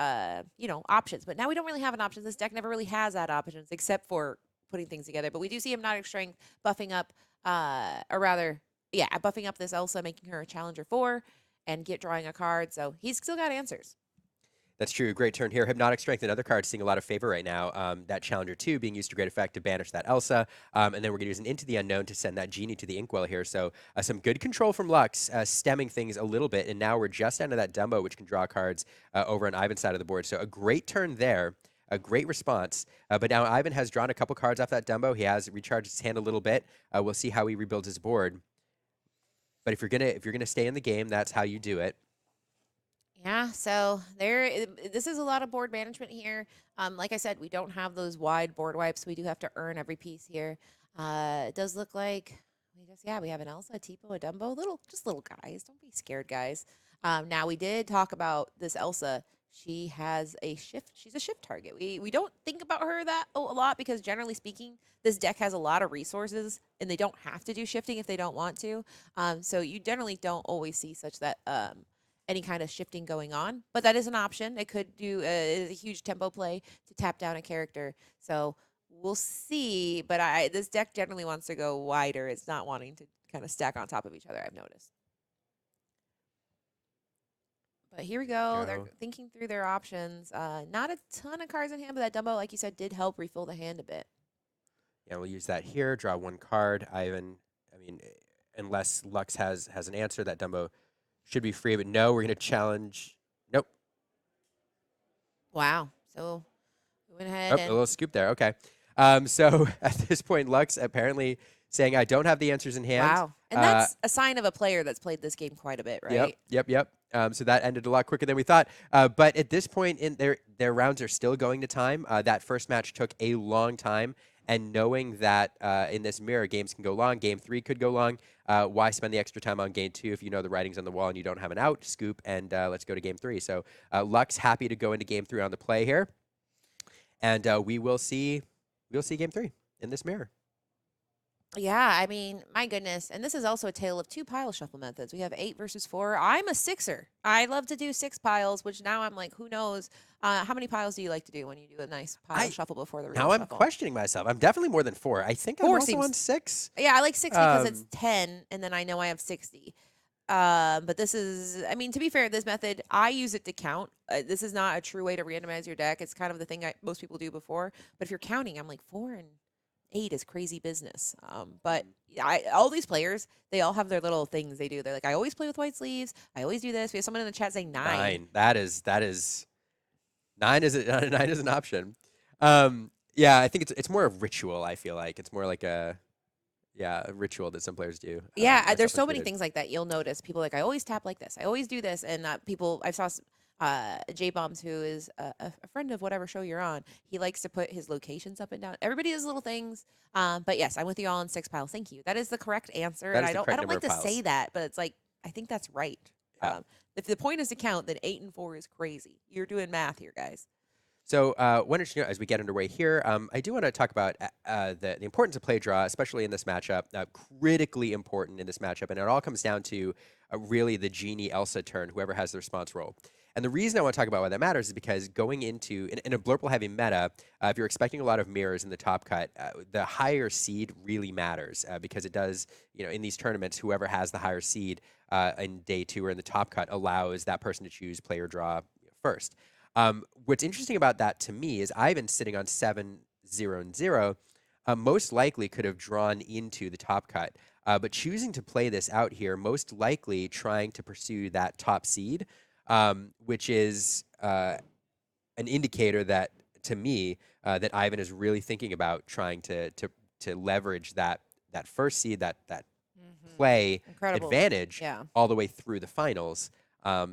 options, but now we don't really have an option. This deck never really has that options except for putting things together. But we do see Hypnotic Strength buffing up, buffing up this Elsa, making her a Challenger 4 and drawing a card. So he's still got answers. That's true. Great turn here. Hypnotic Strength, another card seeing a lot of favor right now. That Challenger 2 being used to great effect to banish that Elsa. And then we're going to use an Into the Unknown to send that Genie to the Inkwell here. So some good control from Lux, stemming things a little bit. And now we're just into that Dumbo, which can draw cards over on Ivan's side of the board. So a great turn there. A great response. But now Ivan has drawn a couple cards off that Dumbo. He has recharged his hand a little bit. We'll see how he rebuilds his board. But if you're gonna stay in the game, that's how you do it. Yeah, so this is a lot of board management here. Like I said, we don't have those wide board wipes. We do have to earn every piece here. It does look like we have an Elsa, a Tipo, a Dumbo, little guys. Don't be scared, guys. Now we did talk about this Elsa. She has a shift. She's a shift target. We don't think about her a lot because generally speaking, this deck has a lot of resources and they don't have to do shifting if they don't want to. So you generally don't always see any kind of shifting going on, but that is an option. It could do a huge tempo play to tap down a character. So we'll see. But this deck generally wants to go wider. It's not wanting to kind of stack on top of each other, I've noticed. But here we go. They're thinking through their options. Not a ton of cards in hand, but that Dumbo, like you said, did help refill the hand a bit. Yeah, we'll use that here. Draw 1 card. Unless Lux has an answer, that Dumbo should be free. But no, we're going to challenge. Nope. Wow. So we went ahead. A little scoop there. Okay. So at this point, Lux apparently saying, I don't have the answers in hand. Wow. And that's a sign of a player that's played this game quite a bit, right? Yep. So that ended a lot quicker than we thought. But at this point, in their rounds are still going to time. That first match took a long time. And knowing that in this mirror, games can go long, game 3 could go long, why spend the extra time on game 2 if you know the writing's on the wall and you don't have an out? Scoop, and let's go to game 3. So Lux happy to go into game 3 on the play here. And we'll see game 3 in this mirror. Yeah, I mean, my goodness. And this is also a tale of 2 pile shuffle methods. We have 8 versus 4. I'm a 6er. I love to do 6 piles, which now I'm like, who knows? How many piles do you like to do when you do a nice pile shuffle before the real Now shuffle? I'm questioning myself. I'm definitely more than 4. I think I'm also on 6. Yeah, I like 6 because it's 10, and then I know I have 60. But this is, I mean, to be fair, this method, I use it to count. This is not a true way to randomize your deck. It's kind of the thing most people do before. But if you're counting, I'm like 4 and 8 is crazy business. But all these players, they all have their little things they do. They're like, I always play with white sleeves. I always do this. We have someone in the chat saying 9. 9. That is 9 is 9 is an option. Yeah, I think it's more a ritual. I feel like it's more like a ritual that some players do. Yeah, there's so many included. things like that. You'll notice people like I always tap like this. I always do this, and people I saw J-Bombs, who is a friend of whatever show you're on. He likes to put his locations up and down. Everybody has little things. But yes, I'm with you all in 6 piles. Thank you. That is the correct answer, That and is I the don't correct like number to of say piles. that, but it's like I think that's right. Yeah. If the point is to count, then 8 and 4 is crazy. You're doing math here, guys. So, one interesting note as we get underway here, I do want to talk about the importance of play draw, especially in this matchup. Critically important in this matchup, and it all comes down to really the Genie Elsa turn, whoever has the response role. And the reason I want to talk about why that matters is because going into in a blurple heavy meta, if you're expecting a lot of mirrors in the top cut, the higher seed really matters because it does, in these tournaments, whoever has the higher seed in day 2 or in the top cut allows that person to choose play or draw first. What's interesting about that to me is Ivan sitting on 7, 0, and 0, most likely could have drawn into the top cut, but choosing to play this out here, most likely trying to pursue that top seed, which is an indicator that, to me, that Ivan is really thinking about trying to leverage that first seed, that play Incredible advantage Yeah. all the way through the finals.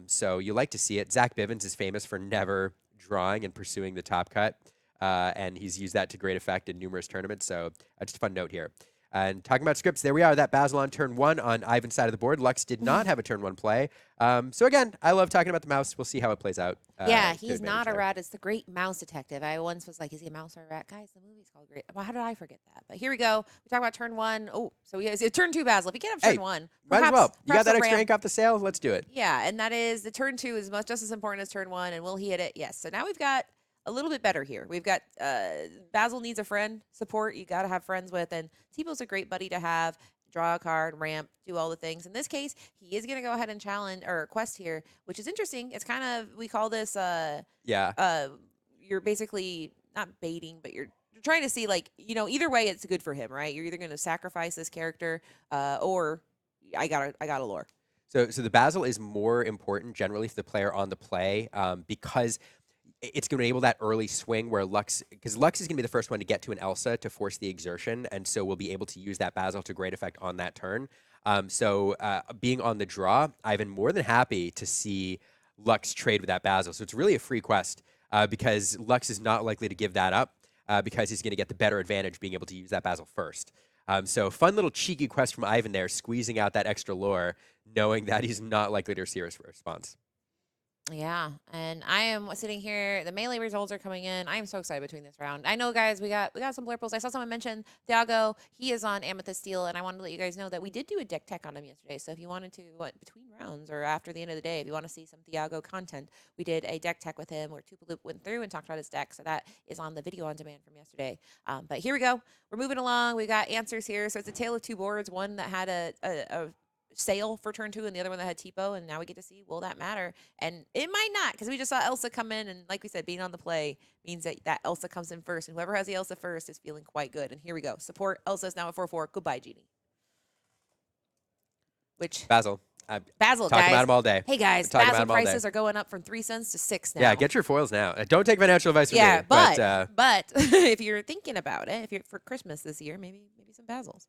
So you like to see it. Zach Bivens is famous for never drawing and pursuing the top cut, and he's used that to great effect in numerous tournaments. So just a fun note here. And talking about scripts, there we are. That Basil on turn 1 on Ivan's side of the board. Lux did not have a turn 1 play. So again, I love talking about the mouse. We'll see how it plays out. Yeah, to he's advantage not a there. rat. It's the great mouse detective. I once was like, is he a mouse or a rat? Guys, the movie's called Great. Well, how did I forget that? But here we go. We talk about turn 1. Oh, so he has turn 2, Basil. If you can't have turn 1, Might as well. You got perhaps that a extra ramp. ink off the sail? Let's do it. Yeah, and that is the turn 2 is just as important as turn 1, and will he hit it? Yes. So now we've got a little bit better here. We've got Basil needs a friend support. You got to have friends with, and Tebow's a great buddy to have. Draw a card, ramp, do all the things. In this case, he is going to go ahead and challenge or quest here, which is interesting. It's kind of, we call this you're basically not baiting, but you're trying to see, like, either way it's good for him, right? You're either going to sacrifice this character or I got a lore. So the Basil is more important generally for the player on the play because it's going to enable that early swing where Lux is going to be the first one to get to an Elsa to force the exertion, and so we'll be able to use that Basil to great effect on that turn. So being on the draw, Ivan more than happy to see Lux trade with that Basil. So it's really a free quest because Lux is not likely to give that up because he's going to get the better advantage being able to use that Basil first. So fun little cheeky quest from Ivan there, squeezing out that extra lore, knowing that he's not likely to receive a response. Yeah, and I am sitting here. The melee results are coming in. I am so excited between this round. I know, guys, we got some blurples. I saw someone mention Thiago. He is on Amethyst Steel, and I wanted to let you guys know that we did do a deck tech on him yesterday. So if you wanted to, between rounds or after the end of the day, if you want to see some Thiago content, we did a deck tech with him where Tupaloop went through and talked about his deck. So that is on the video on demand from yesterday. But here we go. We're moving along. We got answers here. So it's a tale of two boards. One that had a sale for turn 2 and the other one that had Tipo, and now we get to see, will that matter? And it might not, because we just saw Elsa come in, and like we said, being on the play means that Elsa comes in first, and whoever has the Elsa first is feeling quite good. And here we go. Support Elsa's now at 4-4. Goodbye, Genie. Basil, Basil, talking guys. about him all day. Hey, guys, Talking about Basil him all day. prices are going up from 3 cents to 6 now. Yeah, get your foils now. Don't take financial advice from yeah, me. but if you're thinking about it, if you're for Christmas this year, maybe some Basils.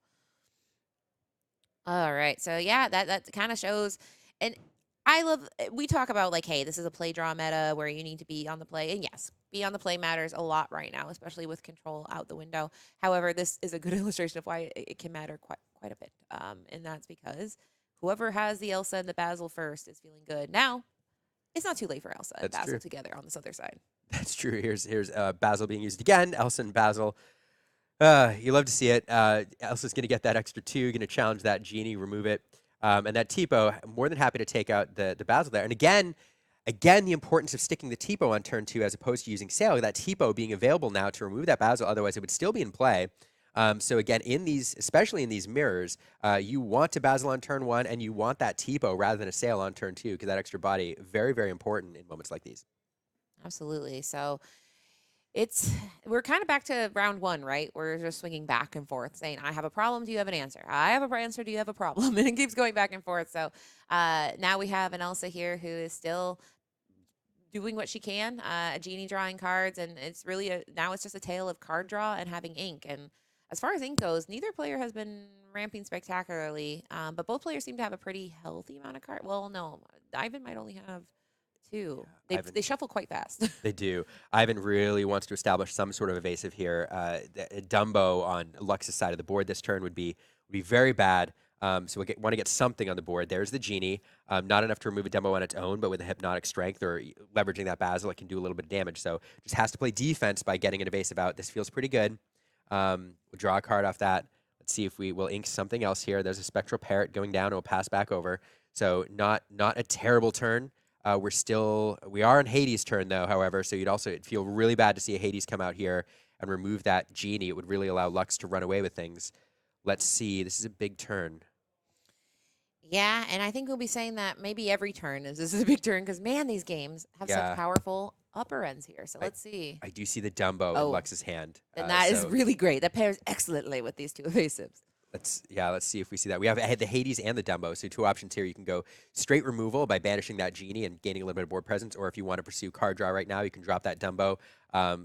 All right. So yeah, that kind of shows. And I love, we talk about like, hey, this is a play draw meta where you need to be on the play. And yes, be on the play matters a lot right now, especially with control out the window. However, this is a good illustration of why it can matter quite a bit. And that's because whoever has the Elsa and the Basil first is feeling good. Now, it's not too late for Elsa and Basil together on this other side. That's true. Here's Basil being used again. Elsa and Basil. You love to see it. Elsa's going to get that extra 2, going to challenge that Genie, remove it. And that Tipo, more than happy to take out the Basil there. And again, the importance of sticking the Tipo on turn 2 as opposed to using Sail, that Tipo being available now to remove that Basil, otherwise it would still be in play. So again, especially in these mirrors, you want to Basil on turn 1, and you want that Tipo rather than a Sail on turn 2, because that extra body, very, very important in moments like these. Absolutely. So It's we're kind of back to round one, right? We're just swinging back and forth, saying, "I have a problem. Do you have an answer? I have a answer. Do you have a problem?" And it keeps going back and forth. So now we have an Elsa here who is still doing what she can, a genie drawing cards, and it's really now it's just a tale of card draw and having ink. And as far as ink goes, neither player has been ramping spectacularly, but both players seem to have a pretty healthy amount of card. Well, no, Ivan might only have two. They shuffle quite fast. They do. Ivan really wants to establish some sort of evasive here. Dumbo on Lux's side of the board this turn would be very bad. So we want to get something on the board. There's the genie. Not enough to remove a Dumbo on its own, but with a hypnotic strength or leveraging that Basil, it can do a little bit of damage. So just has to play defense by getting an evasive out. This feels pretty good. We'll draw a card off that. Let's see if we will ink something else here. There's a Spectral Parrot going down. It will pass back over. So not a terrible turn. We are in Hades' turn though, however, so it'd feel really bad to see a Hades come out here and remove that genie. It would really allow Lux to run away with things. Let's see. This is a big turn. Yeah, and I think we'll be saying that maybe every turn this is a big turn because man, these games have such powerful upper ends here. So let's see. I do see the Dumbo in Lux's hand. And that is really great. That pairs excellently with these two evasives. Let's see if we see that. We have the Hades and the Dumbo, so two options here. You can go straight removal by banishing that genie and gaining a little bit of board presence, or if you want to pursue card draw right now, you can drop that Dumbo,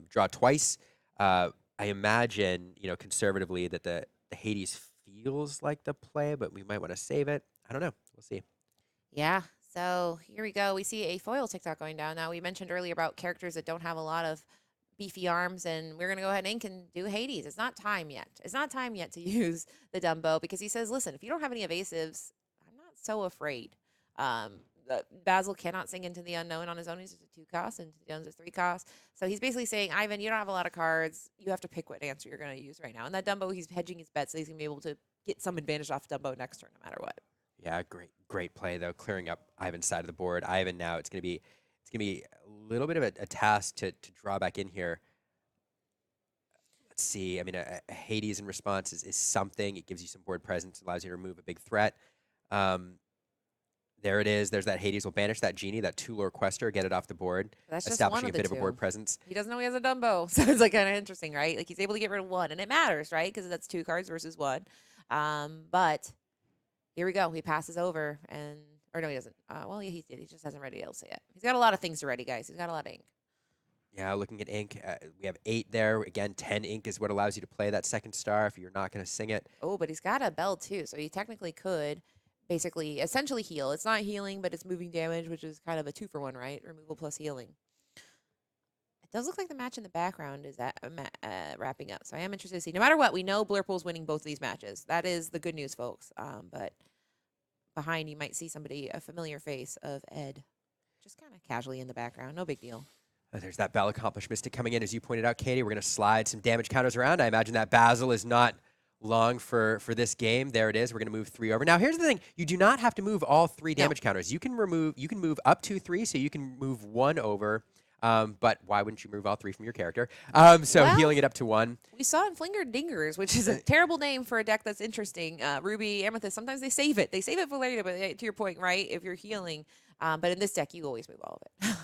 draw twice. I imagine, conservatively that the Hades feels like the play, but we might want to save it. I don't know. We'll see. Yeah. So here we go. We see a foil TikTok going down. Now, we mentioned earlier about characters that don't have a lot of beefy arms, and we're going to go ahead and ink and do Hades. It's not time yet. It's not time yet to use the Dumbo because he says, listen, if you don't have any evasives, I'm not so afraid. Basil cannot sing into the unknown on his own. He's just a 2 cost, and the unknown's a 3 cost. So he's basically saying, Ivan, you don't have a lot of cards. You have to pick what answer you're going to use right now. And that Dumbo, he's hedging his bets, so he's going to be able to get some advantage off Dumbo next turn no matter what. Yeah, great play though, clearing up Ivan's side of the board. Ivan now it's gonna be a little bit of a task to draw back in here. Let's see. I mean, a Hades in response is something. It gives you some board presence, allows you to remove a big threat. There it is. There's that Hades. Will banish that genie, that 2 lore quester, get it off the board, That's just establishing one of a bit the of a board presence. He doesn't know he has a Dumbo, so it's like kind of interesting, right? Like he's able to get rid of 1, and it matters, right? Because that's 2 cards versus 1. But here we go. He passes over, or no, he doesn't. Well, yeah, he did. He just hasn't read Elsa yet. He's got a lot of things to ready, guys. He's got a lot of ink. Yeah, looking at ink, we have 8 there. Again, 10 ink is what allows you to play that second star if you're not going to sing it. Oh, but he's got a bell too, so he technically could essentially heal. It's not healing, but it's moving damage, which is kind of a 2-for-1, right? Removal plus healing. It does look like the match in the background is wrapping up, so I am interested to see. No matter what, we know Blurpool's winning both of these matches. That is the good news, folks. But behind, you might see a familiar face of Ed, just kind of casually in the background. No big deal. There's that Bell Accomplished Mystic coming in, as you pointed out, Katie. We're going to slide some damage counters around. I imagine that Basil is not long for this game. There it is. We're going to move 3 over. Now, here's the thing. You do not have to move all 3 damage counters. You can move up to 3, so you can move 1 over. But why wouldn't you move all 3 from your character? Healing it up to 1. We saw in Flinger Dingers, which is a terrible name for a deck that's interesting. Ruby, Amethyst, sometimes they save it. They save it for later, but to your point, right, if you're healing. But in this deck, you always move all of it.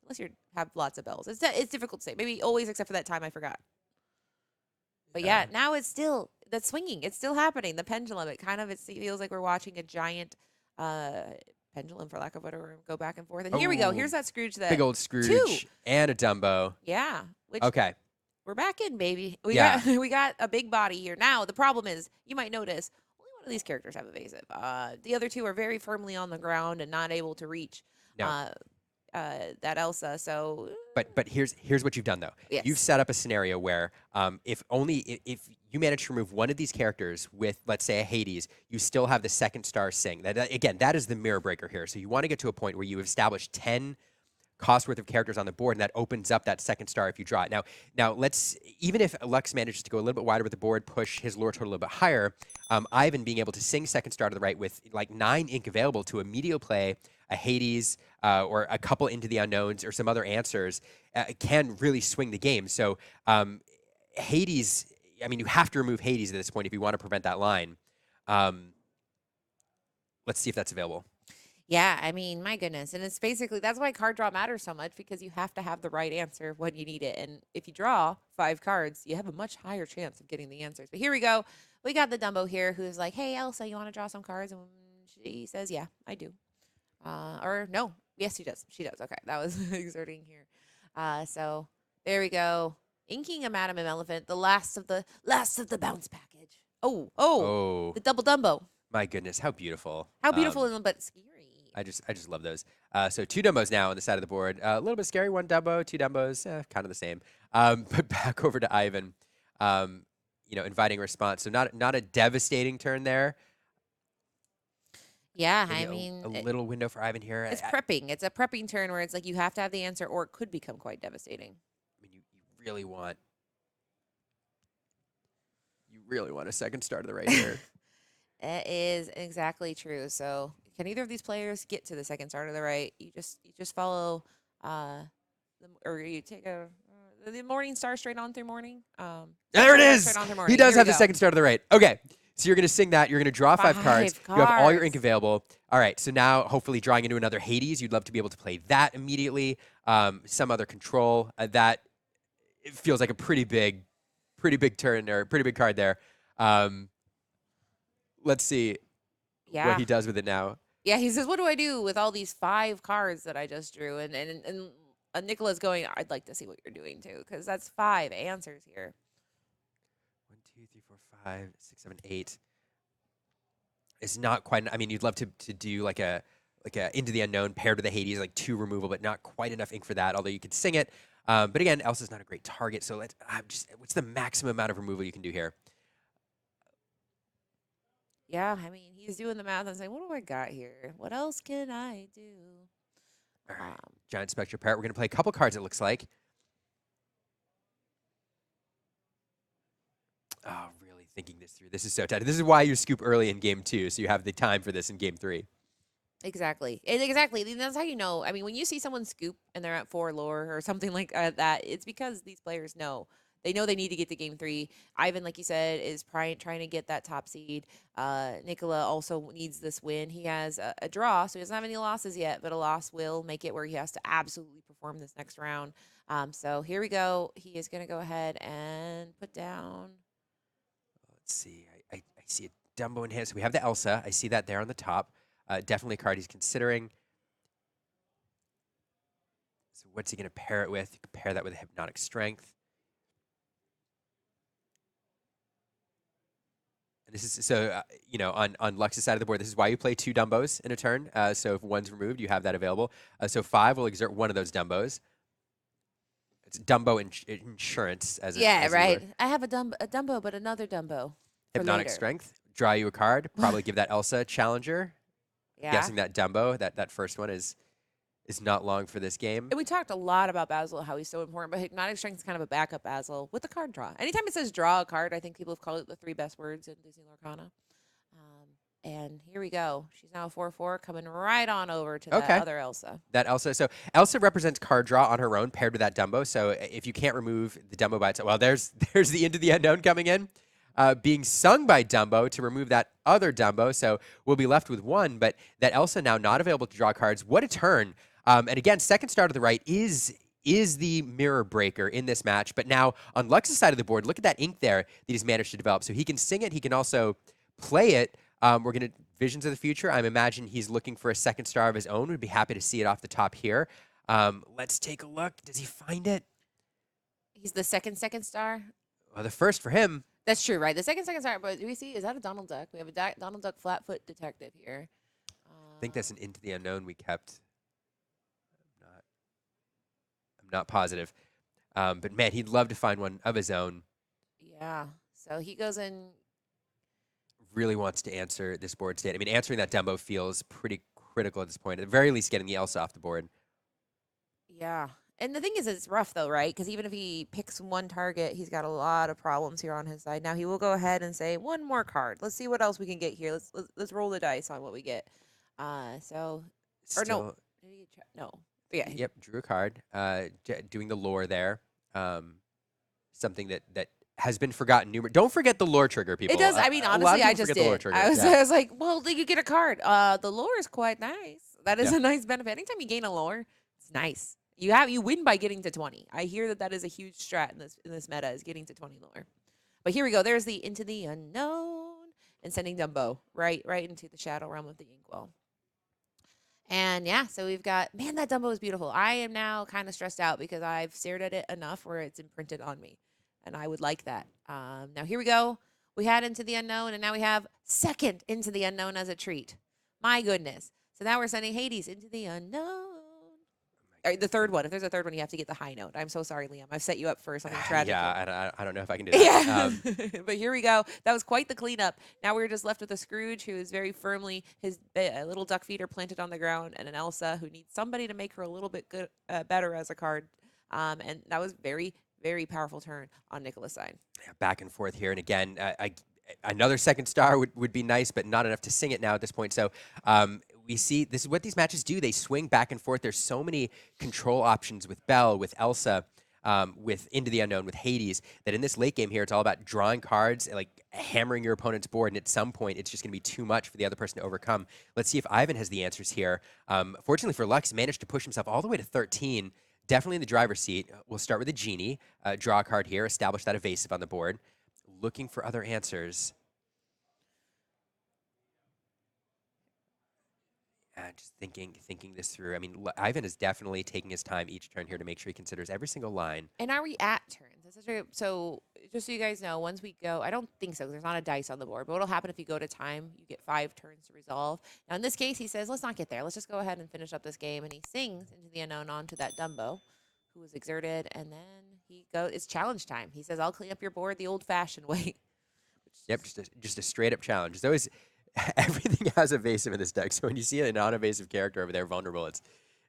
Unless you have lots of bells. It's difficult to say. Maybe always except for that time I forgot. But yeah, now it's still, that's swinging. It's still happening. The pendulum, it feels like we're watching a giant pendulum, for lack of a better word, go back and forth. And here we go. Here's that Scrooge. Big old Scrooge and a Dumbo. Yeah. Okay. We're back in, baby. We got a big body here. Now, the problem is, you might notice, only one of these characters have evasive. The other 2 are very firmly on the ground and not able to reach that Elsa. So, but here's what you've done though. Yes. You've set up a scenario where if you manage to remove one of these characters with, let's say, a Hades, you still have the second star sing. That is the mirror breaker here. So you want to get to a point where you establish 10 cost worth of characters on the board, and that opens up that second star if you draw it. Now even if Lux manages to go a little bit wider with the board, push his lore total a little bit higher, Ivan being able to sing second star to the right with like 9 ink available to immediately play a Hades or a couple Into the Unknowns or some other answers can really swing the game. So Hades, I mean, you have to remove Hades at this point if you want to prevent that line. Let's see if that's available. Yeah, I mean, my goodness. And it's basically that's why card draw matters so much because you have to have the right answer when you need it. And if you draw 5 cards, you have a much higher chance of getting the answers. But here we go. We got the Dumbo here who's like, "Hey, Elsa, you want to draw some cards?" And she says, "Yeah, I do." Or no, yes, she does. She does. Okay, that was exerting here. So there we go. Inking a Madam Elephant, the last of the bounce package. Oh, Oh the double Dumbo. my goodness, how beautiful! How beautiful and but scary. I just love those. So 2 Dumbos now on the side of the board. A little bit scary. 1 Dumbo, 2 Dumbos, kind of the same. But back over to Ivan. Inviting response. So not a devastating turn there. Yeah, Maybe I mean, a little window for Ivan here. it's prepping. It's a prepping turn where it's like you have to have the answer, or it could become quite devastating. I mean, you really want a second start of the right here. It is exactly true. So, can either of these players get to the second start of the right? You just follow, or you take the morning star straight on through morning. There it Star is. straight on through He morning. does Here have we the go. second start of the right. Okay. So you're going to sing that. You're going to draw 5 cards. 5 You have all your ink cards. available. All right. So now, hopefully, drawing into another Hades. You'd love to be able to play that immediately. Some other control. That it feels like a pretty big turn or pretty big card there. Let's see what Yeah. he does with it now. Yeah, he says, "What do I do with all these 5 cards that I just drew?" And Nicola's going, "I'd like to see what you're doing too, because that's 5 answers here." 1, 2, 3, 4, 5, 6, 7, 8. It's not quite. I mean, you'd love to do like a Into the Unknown paired with the Hades, like 2 removal, but not quite enough ink for that. Although you could sing it. But again, Elsa's not a great target. So what's the maximum amount of removal you can do here? Yeah, I mean, he's doing the math and saying, "What do I got here? What else can I do?" All right. Um, Giant Spectre Parrot. We're going to play a couple cards, it looks like. Oh, really thinking this through. This is so tight. This is why you scoop early in game 2, so you have the time for this in game 3. exactly. Exactly. And that's how you know. I mean, when you see someone scoop and they're at 4 lore or something like that, it's because these players know. They know they need to get to game 3. Ivan, like you said, is trying to get that top seed. Nicola also needs this win. He has a draw, so he doesn't have any losses yet, but a loss will make it where he has to absolutely perform this next round. So here we go. He is going to go ahead and put down. Let's see. I see a Dumbo in hand. So we have the Elsa. I see that there on the top. Definitely a card he's considering. So what's he going to pair it with? You can pair that with a Hypnotic Strength. And this is so on Lux's side of the board. This is why you play 2 Dumbos in a turn. So if one's removed, you have that available. So 5 will exert one of those Dumbos. It's Dumbo insurance as Yeah, right. it were. I have a Dumbo, but another Dumbo. For Hypnotic later. Strength. Draw you a card. Probably give that Elsa a challenger. Yeah. Guessing that Dumbo, that first one is not long for this game. And we talked a lot about Basil, how he's so important, but Hypnotic Strength is kind of a backup Basil with the card draw. Anytime it says draw a card, I think people have called it the 3 best words in Disney Lorcana. And here we go. She's now a 4/4, coming right on over to that other Elsa. That Elsa. So Elsa represents card draw on her own, paired with that Dumbo. So if you can't remove the Dumbo by itself, well, there's the Into the Unknown coming in, being sung by Dumbo to remove that other Dumbo. So we'll be left with 1, but that Elsa now not available to draw cards. What a turn! And again, second star to the right is the mirror breaker in this match. But now on Lux's side of the board, look at that ink there that he's managed to develop. So he can sing it. He can also play it. We're going to Visions of the Future. I imagine he's looking for a second star of his own. We'd be happy to see it off the top here. Let's take a look. Does he find it? He's the second star. Well, the first for him. That's true, right? The second star. But do we see? Is that a Donald Duck? We have a Donald Duck Flatfoot detective here. I think that's an Into the Unknown we kept. I'm not positive. But man, he'd love to find one of his own. Yeah. So he goes in. Really wants to answer this board state. I mean, answering that Dumbo feels pretty critical at this point. At the very least, getting the Elsa off the board. Yeah. And the thing is, it's rough, though, right? Because even if he picks one target, he's got a lot of problems here on his side. Now, he will go ahead and say, 1 more card. Let's see what else we can get here. Let's roll the dice on what we get. So, or no. Did he no. Yeah. Yep, drew a card. Doing the lore there. Something that has been forgotten. Don't forget the lore trigger, people. It does. I mean, A lot of honestly, I people just forget the lore did. trigger. I was, Yeah. I was like, well, you get a card. The lore is quite nice. That is Yeah. a nice benefit. Anytime you gain a lore, it's nice. You win by getting to 20. I hear that is a huge strat in this meta is getting to 20 lore. But here we go. There's the Into the Unknown and sending Dumbo right into the Shadow Realm of the Inkwell. And yeah, so we've got, man, that Dumbo is beautiful. I am now kind of stressed out because I've stared at it enough where it's imprinted on me. And I would like that. Now here we go. We had Into the Unknown, and now we have second Into the Unknown as a treat. My goodness. So now we're sending Hades into the unknown. Or the third one. If there's a third one, you have to get the high note. I'm so sorry, Liam. I've set you up for something tragic. Yeah, I don't know if I can do that. Yeah. But here we go. That was quite the cleanup. Now we're just left with a Scrooge who is very firmly his little duck feet are planted on the ground, and an Elsa who needs somebody to make her a little bit good, better as a card. And that was very, very powerful turn on Nicola's side. Yeah, back and forth here, and again, another second star would be nice, but not enough to sing it now at this point. So we see this is what these matches do. They swing back and forth. There's so many control options with Belle, with Elsa, with Into the Unknown, with Hades, that in this late game here, it's all about drawing cards, like hammering your opponent's board, and at some point, it's just going to be too much for the other person to overcome. Let's see if Ivan has the answers here. Fortunately for Lux, managed to push himself all the way to 13, definitely in the driver's seat. We'll start with a Genie, draw a card here, establish that evasive on the board. Looking for other answers. Just thinking this through. I mean, Ivan is definitely taking his time each turn here to make sure he considers every single line. And are we at turns? So just so you guys know, once we go, I don't think so, because there's not a dice on the board. But what'll happen if you go to time, you get 5 turns to resolve. Now, in this case, he says, let's not get there. Let's just go ahead and finish up this game. And he sings Into the Unknown onto that Dumbo, who was exerted. And then it's challenge time. He says, I'll clean up your board the old-fashioned way. Yep, just a straight-up challenge. It's always... Everything has evasive in this deck, so when you see a non-evasive character over there vulnerable, it's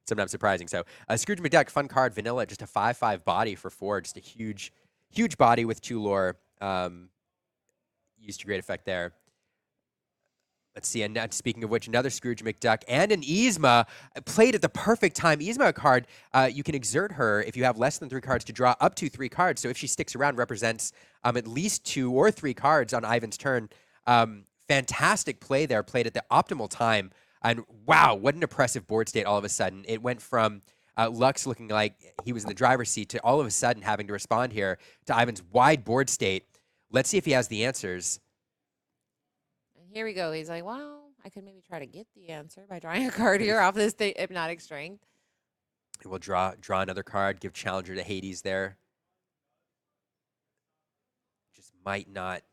sometimes surprising. So Scrooge McDuck, fun card, vanilla, just a 5/5 body for 4, just a huge body with 2 lore, used to great effect there. Let's see, and speaking of which, another Scrooge McDuck and an Yzma played at the perfect time. Yzma card, you can exert her if you have less than 3 cards to draw up to 3 cards, so if she sticks around, represents at least 2 or 3 cards on Ivan's turn. Fantastic play there, played at the optimal time. And wow, what an impressive board state all of a sudden. It went from Lux looking like he was in the driver's seat to all of a sudden having to respond here to Ivan's wide board state. Let's see if he has the answers. And here we go. He's like, well, I could maybe try to get the answer by drawing a card here off this Hypnotic Strength. We'll draw another card, give Challenger to Hades there. Just might not.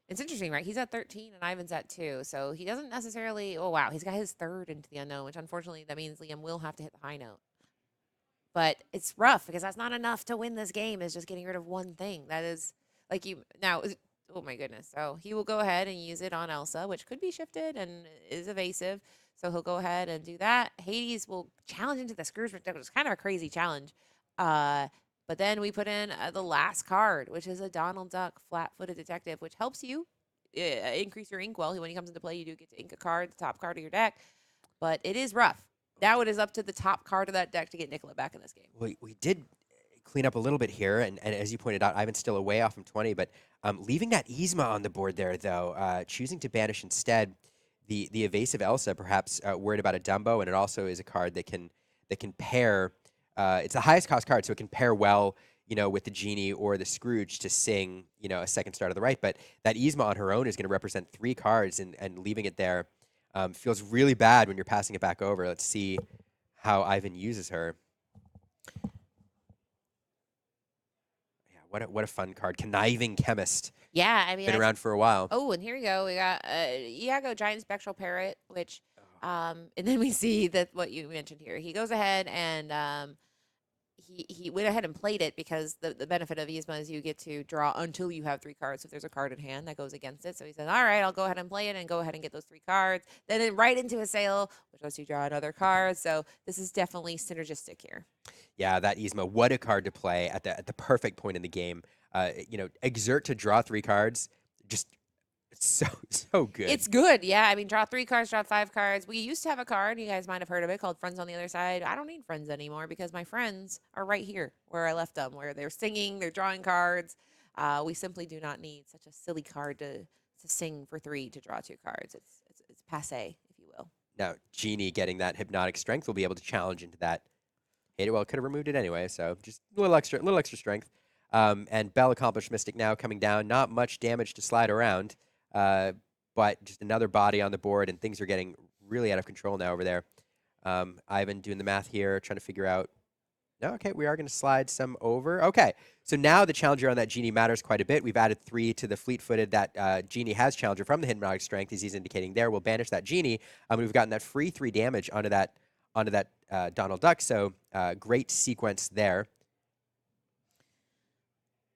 It's interesting, right? He's at 13 and Ivan's at 2. So he doesn't necessarily, oh, wow, he's got his third Into the Unknown, which unfortunately that means Liam will have to hit the high note. But it's rough because that's not enough to win this game, is just getting rid of one thing. That is, like now, oh my goodness. So he will go ahead and use it on Elsa, which could be shifted and is evasive. So he'll go ahead and do that. Hades will challenge into the Scrooge, which is kind of a crazy challenge. But then we put in the last card, which is a Donald Duck Flat-Footed Detective, which helps you increase your inkwell. When he comes into play, you do get to ink a card, the top card of your deck. But it is rough. Now it is up to the top card of that deck to get Nicola back in this game. We did clean up a little bit here, and as you pointed out, Ivan's still away off from 20, but leaving that Yzma on the board there, though, choosing to banish instead the evasive Elsa, perhaps worried about a Dumbo, and it also is a card that can pair. It's the highest cost card, so it can pair well, with the Genie or the Scrooge to sing, a second star to the right. But that Yzma on her own is going to represent 3 cards, and leaving it there feels really bad when you're passing it back over. Let's see how Ivan uses her. Yeah, what a fun card. Conniving Chemist. Yeah, I mean, been around for a while. Oh, and here we go. We got Iago, Giant Spectral Parrot, which, and then we see that what you mentioned here. He goes ahead and he went ahead and played it because the benefit of Yzma is you get to draw until you have 3 cards. So if there's a card in hand that goes against it. So he said, all right, I'll go ahead and play it and go ahead and get those 3 cards. Then right into a sale, which lets you draw another card. So this is definitely synergistic here. Yeah, that Yzma, what a card to play at the perfect point in the game. Exert to draw 3 cards, just It's so good. It's good. Yeah. I mean, draw 3 cards, draw 5 cards. We used to have a card, you guys might have heard of it, called Friends on the Other Side. I don't need friends anymore because my friends are right here where I left them, where they're singing, they're drawing cards. We simply do not need such a silly card to sing for 3 to draw 2 cards. It's passe, if you will. Now, Genie getting that hypnotic strength will be able to challenge into that. Hate it. Well, could have removed it anyway, so just a little extra strength. And Bell Accomplished Mystic now coming down. Not much damage to slide around. But just another body on the board, and things are getting really out of control now over there. Ivan doing the math here, trying to figure out. No, okay, we are going to slide some over. Okay, so now the challenger on that Genie matters quite a bit. We've added 3 to the fleet-footed that Genie has challenger from the hypnotic strength, as he's indicating there. We'll banish that Genie. We've gotten that free 3 damage onto that Donald Duck. So great sequence there.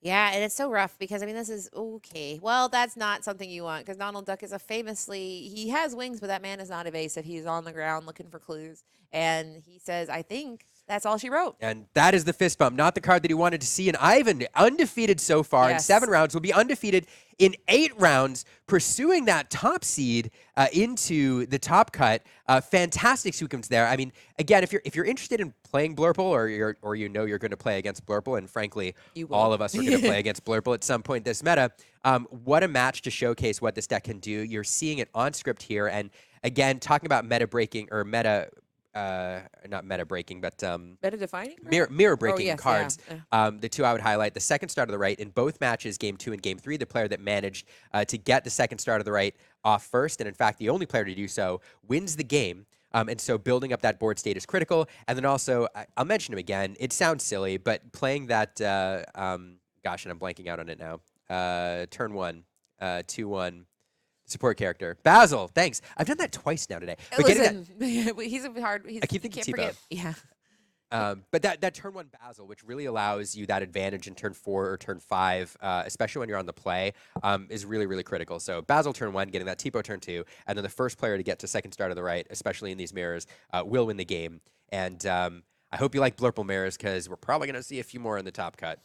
Yeah, and it's so rough because, I mean, this is okay. Well, that's not something you want because Donald Duck is he has wings, but that man is not evasive. He's on the ground looking for clues. And he says, I think that's all she wrote. And that is the fist bump, not the card that he wanted to see. And Ivan, undefeated so far in 7 rounds, will be undefeated in 8 rounds, pursuing that top seed into the top cut. Fantastic sequence there. I mean, again, if you're interested in playing Blurple, or you know you're going to play against Blurple, and frankly, all of us are going to play against Blurple at some point this meta. What a match to showcase what this deck can do. You're seeing it on script here, and again, talking about meta breaking or meta. Not meta breaking, but meta defining, mirror breaking yes, cards. Yeah. The 2 I would highlight: the second star to the right in both matches, game 2 and game 3. The player that managed to get the second star to the right off first, and in fact, the only player to do so, wins the game. And so building up that board state is critical. And then also, I'll mention him again. It sounds silly, but playing that, gosh, and I'm blanking out on it now. Turn 1, 2-1. Support character. Basil, thanks. I've done that twice now today. But Listen, he's a hard. I keep thinking T-Bone. Yeah. But that turn 1 Basil, which really allows you that advantage in turn 4 or turn 5, especially when you're on the play, is really, really critical. So Basil turn 1, getting that Tipo turn 2, and then the first player to get to second star to the right, especially in these mirrors, will win the game. And I hope you like Blurple mirrors, because we're probably going to see a few more in the top cut.